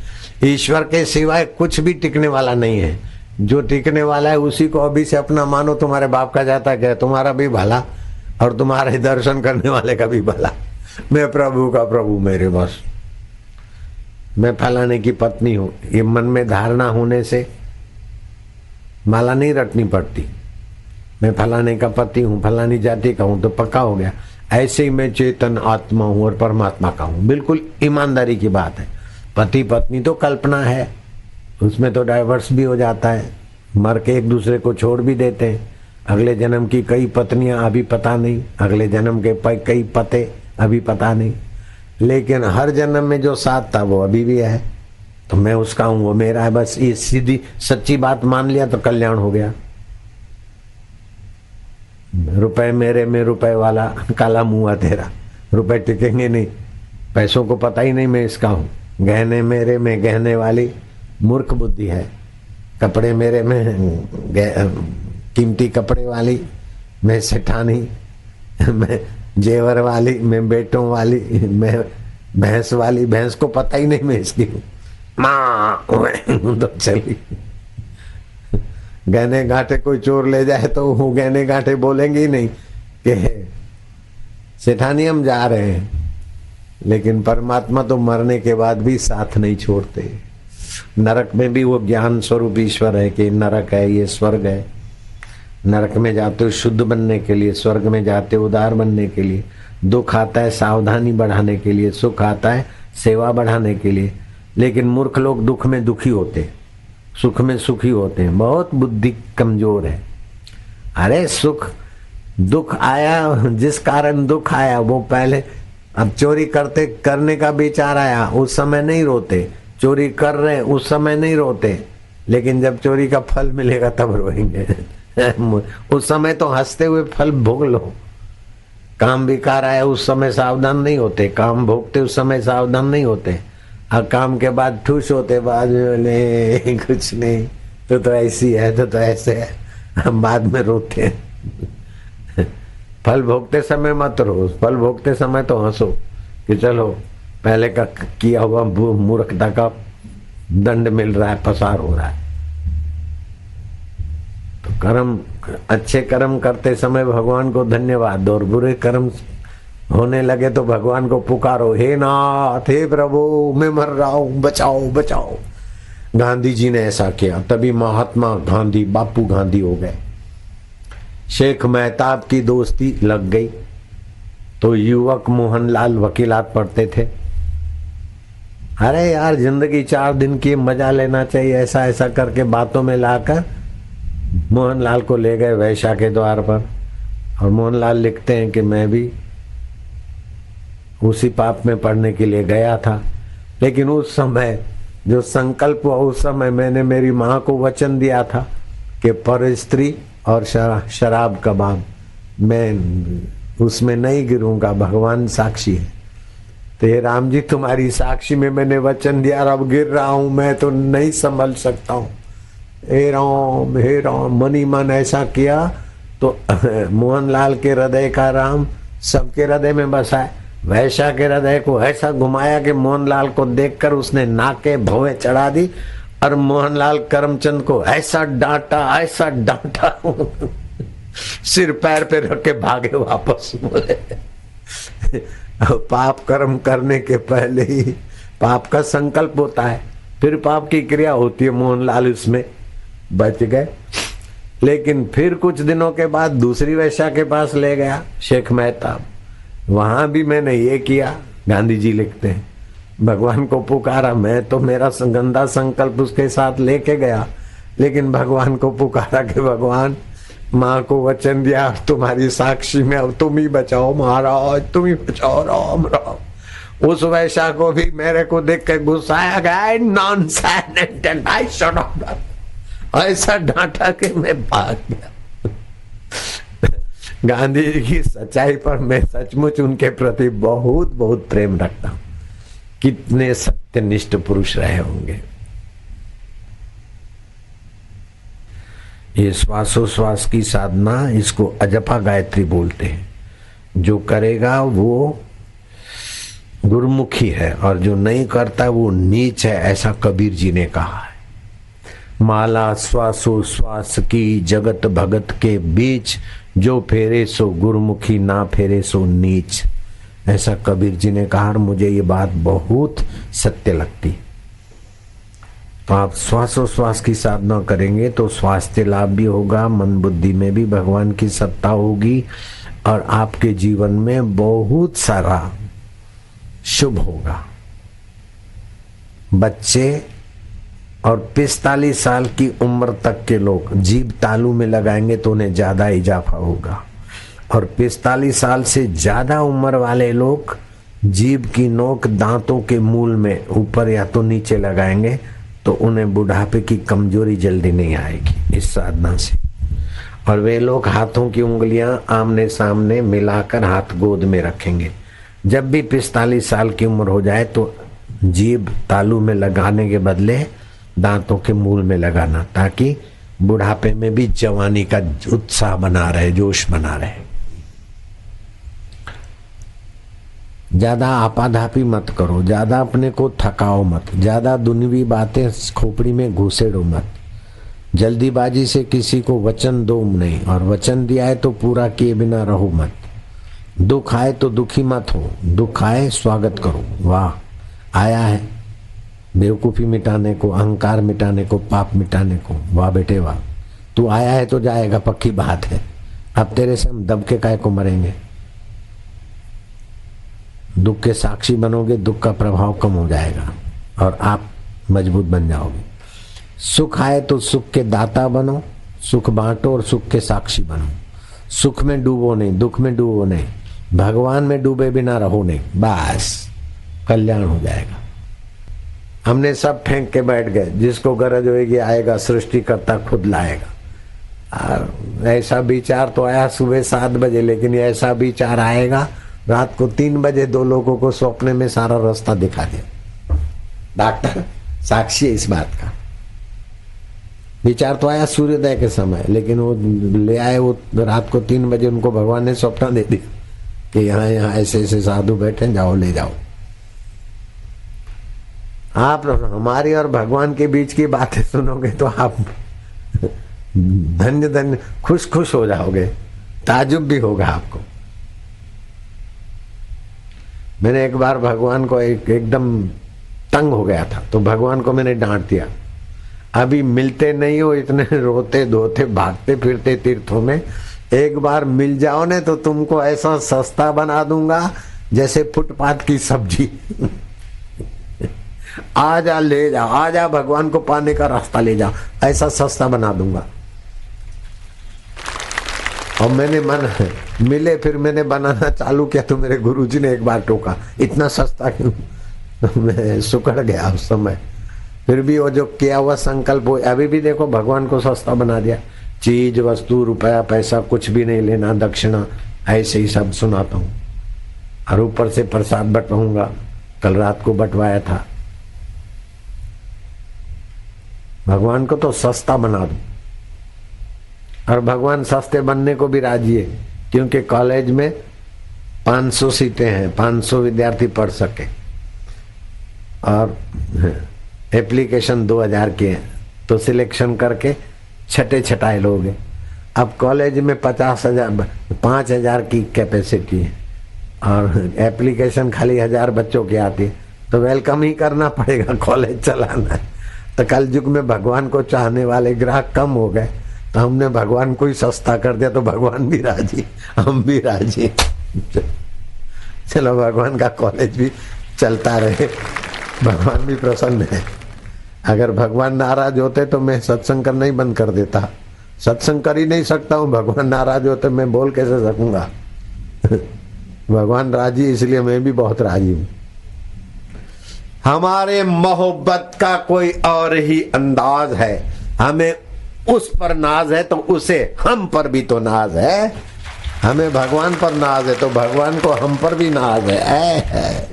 [SPEAKER 1] ईश्वर के सिवाय कुछ भी टिकने वाला नहीं है। जो टिकने वाला है उसी को अभी से अपना मानो। तुम्हारे बाप का जाता क्या? तुम्हारा भी भला और तुम्हारे दर्शन करने वाले का भी भला। मैं प्रभु का प्रभु, मेरे बस मैं फलाने की पत्नी हूं, ये मन में धारणा होने से माला नहीं रटनी पड़ती। मैं फलाने का पति हूं, फलानी जाति का हूं तो पक्का हो गया। ऐसे ही मैं चेतन आत्मा हूं और परमात्मा का हूं। बिल्कुल ईमानदारी की बात है। पति पत्नी तो कल्पना है, उसमें तो डाइवर्स भी हो जाता है, मर के एक दूसरे को छोड़ भी देते हैं। अगले जन्म की कई पत्नियां अभी पता नहीं, अगले जन्म के कई पते अभी पता नहीं, लेकिन हर जन्म में जो साथ था वो अभी भी है। तो मैं उसका हूं, वो मेरा है, बस ये सीधी सच्ची बात मान लिया तो कल्याण हो गया। रुपए मेरे में रुपए वाला काला मुआ तेरा, रुपए टिकेंगे नहीं, पैसों को पता ही नहीं मैं इसका हूं। गहने मेरे में गहने वाली मूर्ख बुद्धि है, कपड़े मेरे में कीमती कपड़े वाली मैं सेठानी, मैं जेवर वाली, मैं बेटों वाली, मैं भैंस वाली, भैंस को पता ही नहीं मैं इसकी हूं, माँ तो चली। गहने गांठे कोई चोर ले जाए तो वो गहने गांठे बोलेंगे ही नहीं कि सेठानी हम जा रहे हैं, लेकिन परमात्मा तो मरने के बाद भी साथ नहीं छोड़ते। नरक में भी वो ज्ञान स्वरूप ईश्वर है कि नरक है, ये स्वर्ग है। नरक में जाते हो शुद्ध बनने के लिए, स्वर्ग में जाते हो उदार बनने के लिए। दुख आता है सावधानी बढ़ाने के लिए, सुख आता है सेवा बढ़ाने के लिए। लेकिन मूर्ख लोग दुख में दुखी होते, सुख में सुखी होते हैं। बहुत बुद्धि कमजोर है। अरे सुख दुख आया, जिस कारण दुख आया वो पहले, अब चोरी करने का विचार आया उस समय नहीं रोते, चोरी कर रहे उस समय नहीं रोते, लेकिन जब चोरी का फल मिलेगा तब रोएंगे। उस समय तो हंसते हुए फल भोग लो। काम विकार आया उस समय सावधान नहीं होते, काम भोगते उस समय सावधान नहीं होते, और काम के बाद ठूस होते, बाद में कुछ नहीं, तो ऐसी है, तो ऐसे है, हम बाद में रोते हैं। फल भोगते समय मत रो, फल भोगते समय तो हंसो कि चलो पहले का किया हुआ मूर्खता का दंड मिल रहा है, पसार हो रहा है। तो कर्म, अच्छे कर्म करते समय भगवान को धन्यवाद, और बुरे कर्म होने लगे तो भगवान को पुकारो, हे नाथ, हे प्रभु, मैं मर रहा हूं, बचाओ बचाओ। गांधी जी ने ऐसा किया, तभी महात्मा गांधी, बापू गांधी हो गए। शेख मेहताब की दोस्ती लग गई तो युवक मोहनलाल वकीलात पढ़ते थे। अरे यार जिंदगी 4 दिन की, मजा लेना चाहिए, ऐसा ऐसा करके बातों में लाकर मोहनलाल को ले गए वैशा के द्वार पर। और मोहनलाल लिखते हैं कि मैं भी उसी पाप में पढ़ने के लिए गया था, लेकिन उस समय जो संकल्प हुआ, उस समय मैंने मेरी माँ को वचन दिया था कि पर स्त्री और शराब कबाब मैं उसमें नहीं गिरूंगा, भगवान साक्षी है। तो हे राम जी, तुम्हारी साक्षी में मैंने वचन दिया, अब गिर रहा हूं, मैं तो नहीं संभल सकता हूं। हे राम, मनी मन ऐसा किया तो मोहनलाल के हृदय का राम सबके हृदय में बसा है। वैशा के हृदय को ऐसा घुमाया कि मोहनलाल को देखकर उसने नाके भौवे चढ़ा दी, और मोहनलाल करमचंद को ऐसा डांटा सिर पैर पे रख के भागे वापस। बोले पाप कर्म करने के पहले ही पाप का संकल्प होता है, फिर पाप की क्रिया होती है। मोहनलाल इसमें बच गए, लेकिन फिर कुछ दिनों के बाद दूसरी वैश्या के पास ले गया शेख मेहताब। वहां भी मैंने ये किया, गांधी जी लिखते हैं, भगवान को पुकारा। मैं तो मेरा गंदा संकल्प उसके साथ लेके गया, लेकिन भगवान को पुकारा कि भगवान, माँ को वचन दिया तुम्हारी साक्षी में, अब तुम ही बचाओ महाराज, तुम ही बचाओ, राम राम। उस वैशा को भी मेरे को देख के गुस्साया गया, नॉनसेंस, ऐसा डांटा कि मैं भाग गया। गांधी जी की सच्चाई पर मैं सचमुच उनके प्रति बहुत बहुत प्रेम रखता हूं। कितने सत्यनिष्ठ पुरुष रहे होंगे। ये श्वासोश्वास की साधना, इसको अजपा गायत्री बोलते हैं। जो करेगा वो गुरुमुखी है, और जो नहीं करता वो नीच है, ऐसा कबीर जी ने कहा है। माला श्वासोश्वास की जगत भगत के बीच, जो फेरे सो गुरुमुखी, ना फेरे सो नीच, ऐसा कबीर जी ने कहा। और मुझे ये बात बहुत सत्य लगती। तो आप श्वासोश्वास की साधना करेंगे तो स्वास्थ्य लाभ भी होगा, मन बुद्धि में भी भगवान की सत्ता होगी, और आपके जीवन में बहुत सारा शुभ होगा। बच्चे और 45 साल की उम्र तक के लोग जीभ तालू में लगाएंगे तो उन्हें ज्यादा इजाफा होगा, और 45 साल से ज्यादा उम्र वाले लोग
[SPEAKER 2] जीभ की नोक दांतों के मूल में ऊपर या तो नीचे लगाएंगे तो उन्हें बुढ़ापे की कमजोरी जल्दी नहीं आएगी इस साधना से। और वे लोग हाथों की उंगलियां आमने सामने मिलाकर हाथ गोद में रखेंगे। जब भी 45 साल की उम्र हो जाए तो जीभ तालू में लगाने के बदले दांतों के मूल में लगाना, ताकि बुढ़ापे में भी जवानी का उत्साह बना रहे, जोश बना रहे। ज्यादा आपाधापी मत करो, ज्यादा अपने को थकाओ मत, ज्यादा दुनियावी बातें खोपड़ी में घुसेड़ो मत। जल्दीबाजी से किसी को वचन दो नहीं, और वचन दिया है तो पूरा किए बिना रहो मत। दुख आए तो दुखी मत हो, दुख आए स्वागत करो। वाह आया है बेवकूफी मिटाने को, अहंकार मिटाने को, पाप मिटाने को। वाह बेटे वाह, तू आया है तो जाएगा, पक्की बात है। अब तेरे से हम दब के काहे को मरेंगे। दुख के साक्षी बनोगे, दुख का प्रभाव कम हो जाएगा और आप मजबूत बन जाओगे। सुख आए तो सुख के दाता बनो, सुख बांटो और सुख के साक्षी बनो। सुख में डूबो नहीं, दुख में डूबो नहीं, भगवान में डूबे बिना रहो नहीं, बस कल्याण हो जाएगा। हमने सब फेंक के बैठ गए, जिसको गरज होगी आएगा, सृष्टिकर्ता खुद लाएगा। ऐसा विचार तो आया सुबह 7 बजे, लेकिन ऐसा विचार आएगा रात को 3 बजे 2 लोगों को सपने में सारा रास्ता दिखा दिया। डॉक्टर साक्षी है इस बात का। विचार तो आया सूर्योदय के समय, लेकिन वो ले आए वो रात को 3 बजे उनको भगवान ने स्वप्न दे दी कि यहाँ यहाँ ऐसे ऐसे साधु बैठे, जाओ ले जाओ। आप हमारी और भगवान के बीच की बातें सुनोगे तो आप धन्य धन्य खुश खुश हो जाओगे, ताजुब भी होगा आपको। मैंने एक बार भगवान को एकदम तंग हो गया था, तो भगवान को मैंने डांट दिया, अभी मिलते नहीं हो, इतने रोते धोते भागते फिरते तीर्थों में, एक बार मिल जाओ ने तो तुमको ऐसा सस्ता बना दूंगा जैसे फुटपाथ की सब्जी। आजा ले जाओ, आजा भगवान को पाने का रास्ता ले जाओ, ऐसा सस्ता बना दूंगा। और मैंने मन मिले, फिर मैंने बनाना चालू किया तो मेरे गुरुजी ने एक बार टोका, इतना सस्ता क्यों। मैं सुकड़ गया उस समय। फिर भी वो जो किया हुआ संकल्प हो, अभी भी देखो भगवान को सस्ता बना दिया। चीज वस्तु रुपया पैसा कुछ भी नहीं लेना, दक्षिणा ऐसे ही सब सुनाता हूँ। और ऊपर से प्रसाद बंटवाऊंगा, कल रात को बंटवाया था। भगवान को तो सस्ता बना दो, और भगवान सस्ते बनने को भी राजी है, क्योंकि कॉलेज में 500 सीटें हैं, 500 विद्यार्थी पढ़ सके, और एप्लीकेशन 2000 के हैं, तो सिलेक्शन करके छठे छटाए लोग हैं। अब कॉलेज में 5000 की कैपेसिटी है और एप्लीकेशन खाली 1000 बच्चों की आती है, तो वेलकम ही करना पड़ेगा, कॉलेज चलाना है। तो कल युग में भगवान को चाहने वाले ग्राहक कम हो गए, तो हमने भगवान को ही सस्ता कर दिया, तो भगवान भी राजी, हम भी राजी। चलो भगवान का कॉलेज भी चलता रहे, भगवान भी प्रसन्न है। अगर भगवान नाराज होते तो मैं सत्संग करना ही बंद कर देता। सत्संग कर ही नहीं सकता हूँ, भगवान नाराज होते मैं बोल कैसे सकूंगा। भगवान राजी, इसलिए मैं भी बहुत राजी हूँ। हमारे मोहब्बत का कोई और ही अंदाज है, हमें उस पर नाज है तो उसे हम पर भी तो नाज है। हमें भगवान पर नाज है तो भगवान को हम पर भी नाज है।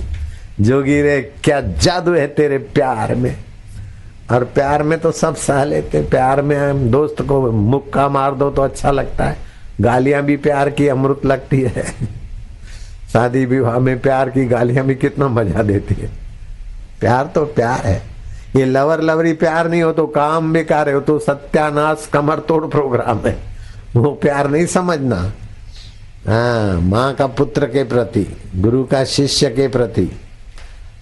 [SPEAKER 2] जोगी रे क्या जादू है तेरे प्यार में। और प्यार में तो सब सह लेते, प्यार में हम दोस्त को मुक्का मार दो तो अच्छा लगता है, गालियां भी प्यार की अमृत लगती है। शादी विवाह में प्यार की गालियां भी कितना मजा देती है। प्यार तो प्यार है, ये लवर लवरी प्यार नहीं हो तो काम बेकार है, हो तो सत्यानाश कमर तोड़ प्रोग्राम है, वो प्यार नहीं समझना। हाँ, माँ का पुत्र के प्रति, गुरु का शिष्य के प्रति,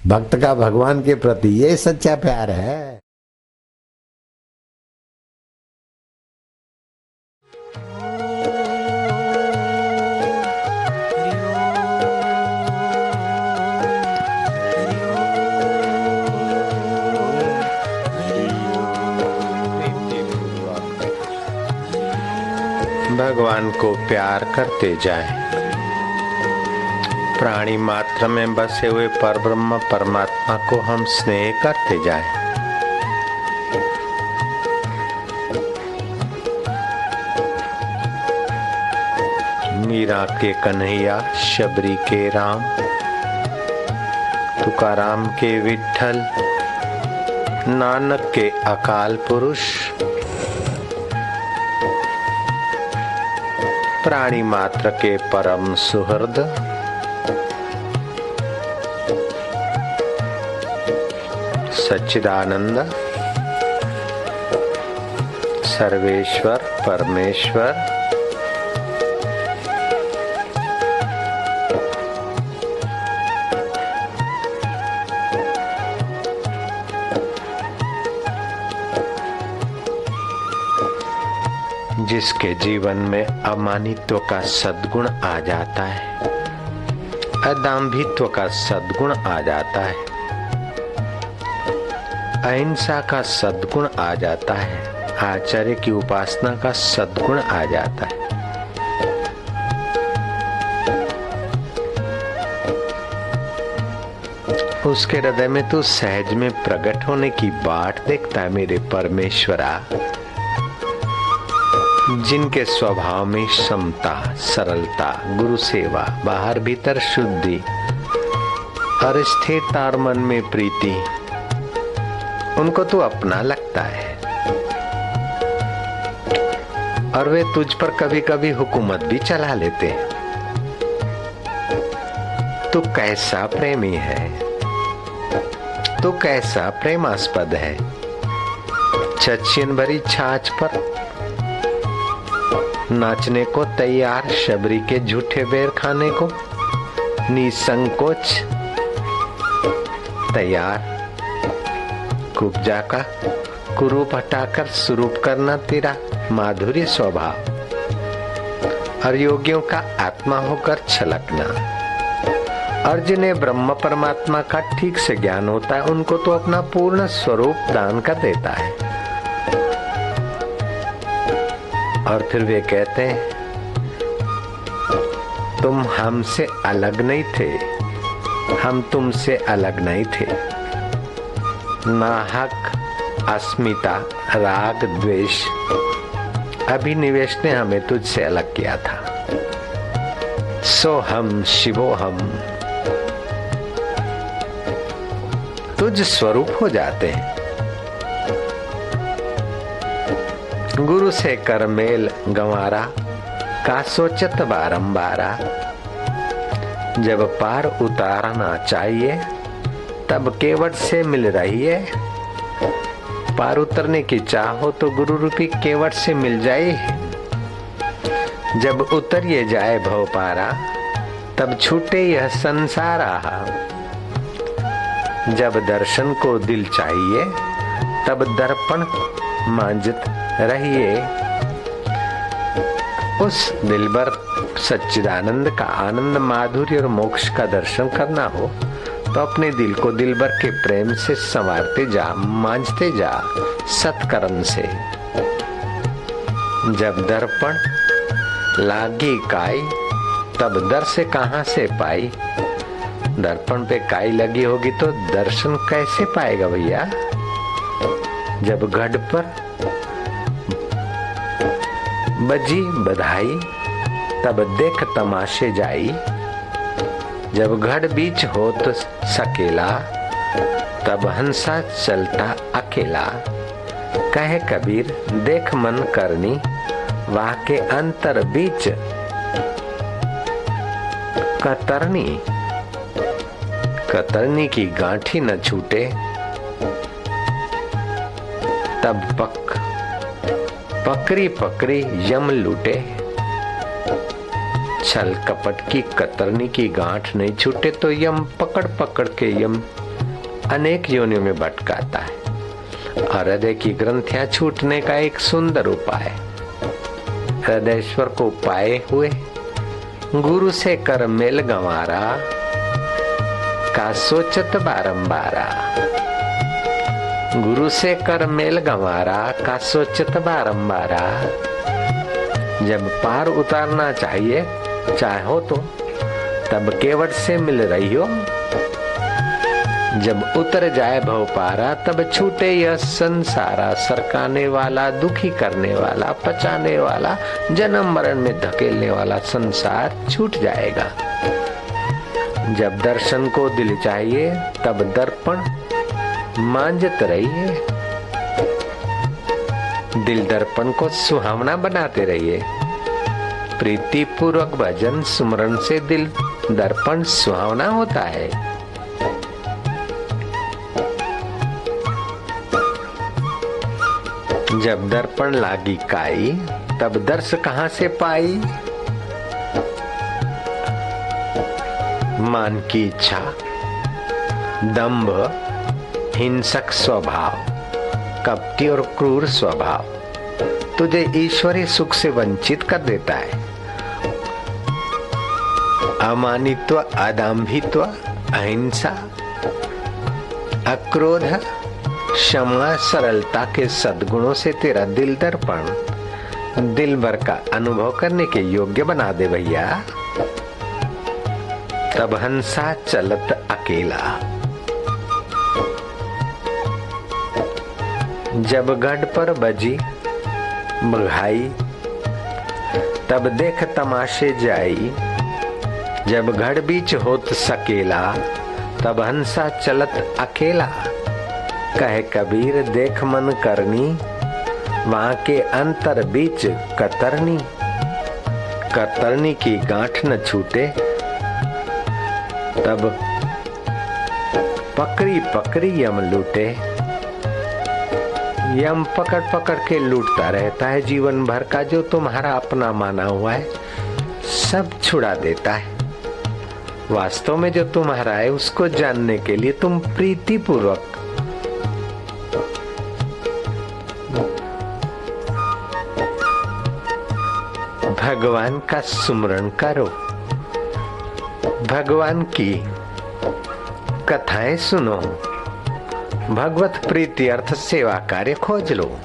[SPEAKER 2] भक्त का भगवान के प्रति, ये सच्चा प्यार है। भगवान को प्यार करते जाएं।
[SPEAKER 1] प्राणी मात्र में बसे हुए परब्रह्म परमात्मा को हम स्नेह करते जाएं। मीरा के कन्हैया, शबरी के राम, तुकाराम के विठ्ठल, नानक के अकाल पुरुष, प्राणी मात्र के परम सुहृद, सच्चिदानंद, सर्वेश्वर परमेश्वर, जिसके जीवन में अमानित्व का सद्गुण आ जाता है, अदाम्भित्व का सद्गुण आ जाता है, अहिंसा का सद्गुण आ जाता है, आचार्य की उपासना का सद्गुण आ जाता है, उसके हृदय में तो सहज में प्रकट होने की बाट देखता है। मेरे परमेश्वरा, जिनके स्वभाव में समता, सरलता, गुरु सेवा, बाहर भीतर शुद्धि और स्थिरता और मन में प्रीति, उनको तो अपना लगता है और वे तुझ पर कभी कभी हुकूमत भी चला लेते हैं। तू कैसा प्रेमी है, तू कैसा प्रेमास्पद है। चचिन भरी छाछ पर नाचने को तैयार, शबरी के झूठे बेर खाने को निसंकोच तैयार, कुब्जा का कुरूप हटाकर स्वरूप करना तेरा माधुर्य स्वभाव, और योगियों का आत्मा होकर छलकना। और जिन्हें ब्रह्म परमात्मा का ठीक से ज्ञान होता है, उनको तो अपना पूर्ण स्वरूप दान कर देता है। और फिर वे कहते हैं, तुम हमसे अलग नहीं थे, हम तुमसे अलग नहीं थे। नाहक अस्मिता, राग, द्वेष, अभिनिवेश ने हमें तुझसे अलग किया था। सो हम शिवो हम तुझ स्वरूप हो जाते हैं। गुरु से कर मेल गंवारा, का सोचत बारंबारा। जब पार उतारना चाहिए, तब केवट से मिल रही है। पार उतरने की चाहो तो गुरु रूपी केवट से मिल जाए। जब उतरिए जाए भव पारा, तब छूटे यह संसारा। जब दर्शन को दिल चाहिए, तब दर्पण मांझत रहिए। उस दिलबर सच्चिदानंद का आनंद, माधुर्य और मोक्ष का दर्शन करना हो तो अपने दिल को दिलबर के प्रेम से संवारते जा, मांझते जा सत्कर्म से। जब दर्पण लागी काई, तब दर से कहां से पाई। दर्पण पे काई लगी होगी तो दर्शन कैसे पाएगा भैया। जब घट पर बजी बधाई, तब देख तमाशे जाई। जब घड़ बीच हो तो सकेला, तब हंसा चलता अकेला। कहे कबीर देख मन करनी, वाह के अंतर बीच कतरनी। कतरनी की गांठी न छूटे, तब पकड़ी पकड़ी यम लूटे। छल कपट की कतरनी की गांठ नहीं छूटे तो यम पकड़ पकड़ के यम अनेक योनियों में भटकाता है। हृदय की ग्रंथियां छूटने का एक सुंदर उपाय। हृदयेश्वर को पाए हुए गुरु से कर मेल गंवारा, का सोचत बारंबारा। गुरु से कर मेल गंवारा, का सोचत बारंबारा। जब पार उतारना चाहिए चाहो
[SPEAKER 3] तब केवट से मिल रही हो। जब उतर जाए भव पारा तब छूटे यह संसारा। सरकाने वाला, दुखी करने वाला, पचाने वाला, जन्म मरण में धकेलने वाला संसार छूट जाएगा। जब दर्शन को दिल चाहिए तब दर्पण मांझत रहिए। दिल दर्पण को सुहावना बनाते रहिए। प्रीति पूर्वक भजन सुमरन से दिल दर्पण सुहावना होता है। जब दर्पण लागी काई तब दर्श कहां से पाई। मान की इच्छा, दंभ, हिंसक स्वभाव, कपटी और क्रूर स्वभाव तुझे ईश्वरीय सुख से वंचित कर देता है। अमानित्व, अदाम्भित्व, अहिंसा, अक्रोध, क्षमा, सरलता के सद्गुणों से तेरा दिल दर्पण दिल भर का अनुभव करने के योग्य बना दे भैया। तब हंसा चलत अकेला। जब गढ़ पर बजी बघाई तब देख तमाशे जाई। जब घड़ बीच होत सकेला तब हंसा चलत अकेला। कहे कबीर देख मन करनी वहां के अंतर बीच कतरनी। कतरनी की गांठ न छूटे तब पकड़ी पकड़ी यम लूटे। यम पकड़ पकड़ के लूटता रहता है जीवन भर का जो तुम्हारा अपना माना हुआ है सब छुड़ा देता है। वास्तव में जो तुम्हारा है उसको जानने के लिए तुम प्रीति पूर्वक भगवान का सुमरण करो। भगवान की कथाएं सुनो। भगवत प्रीति अर्थ सेवा कार्य खोज लो।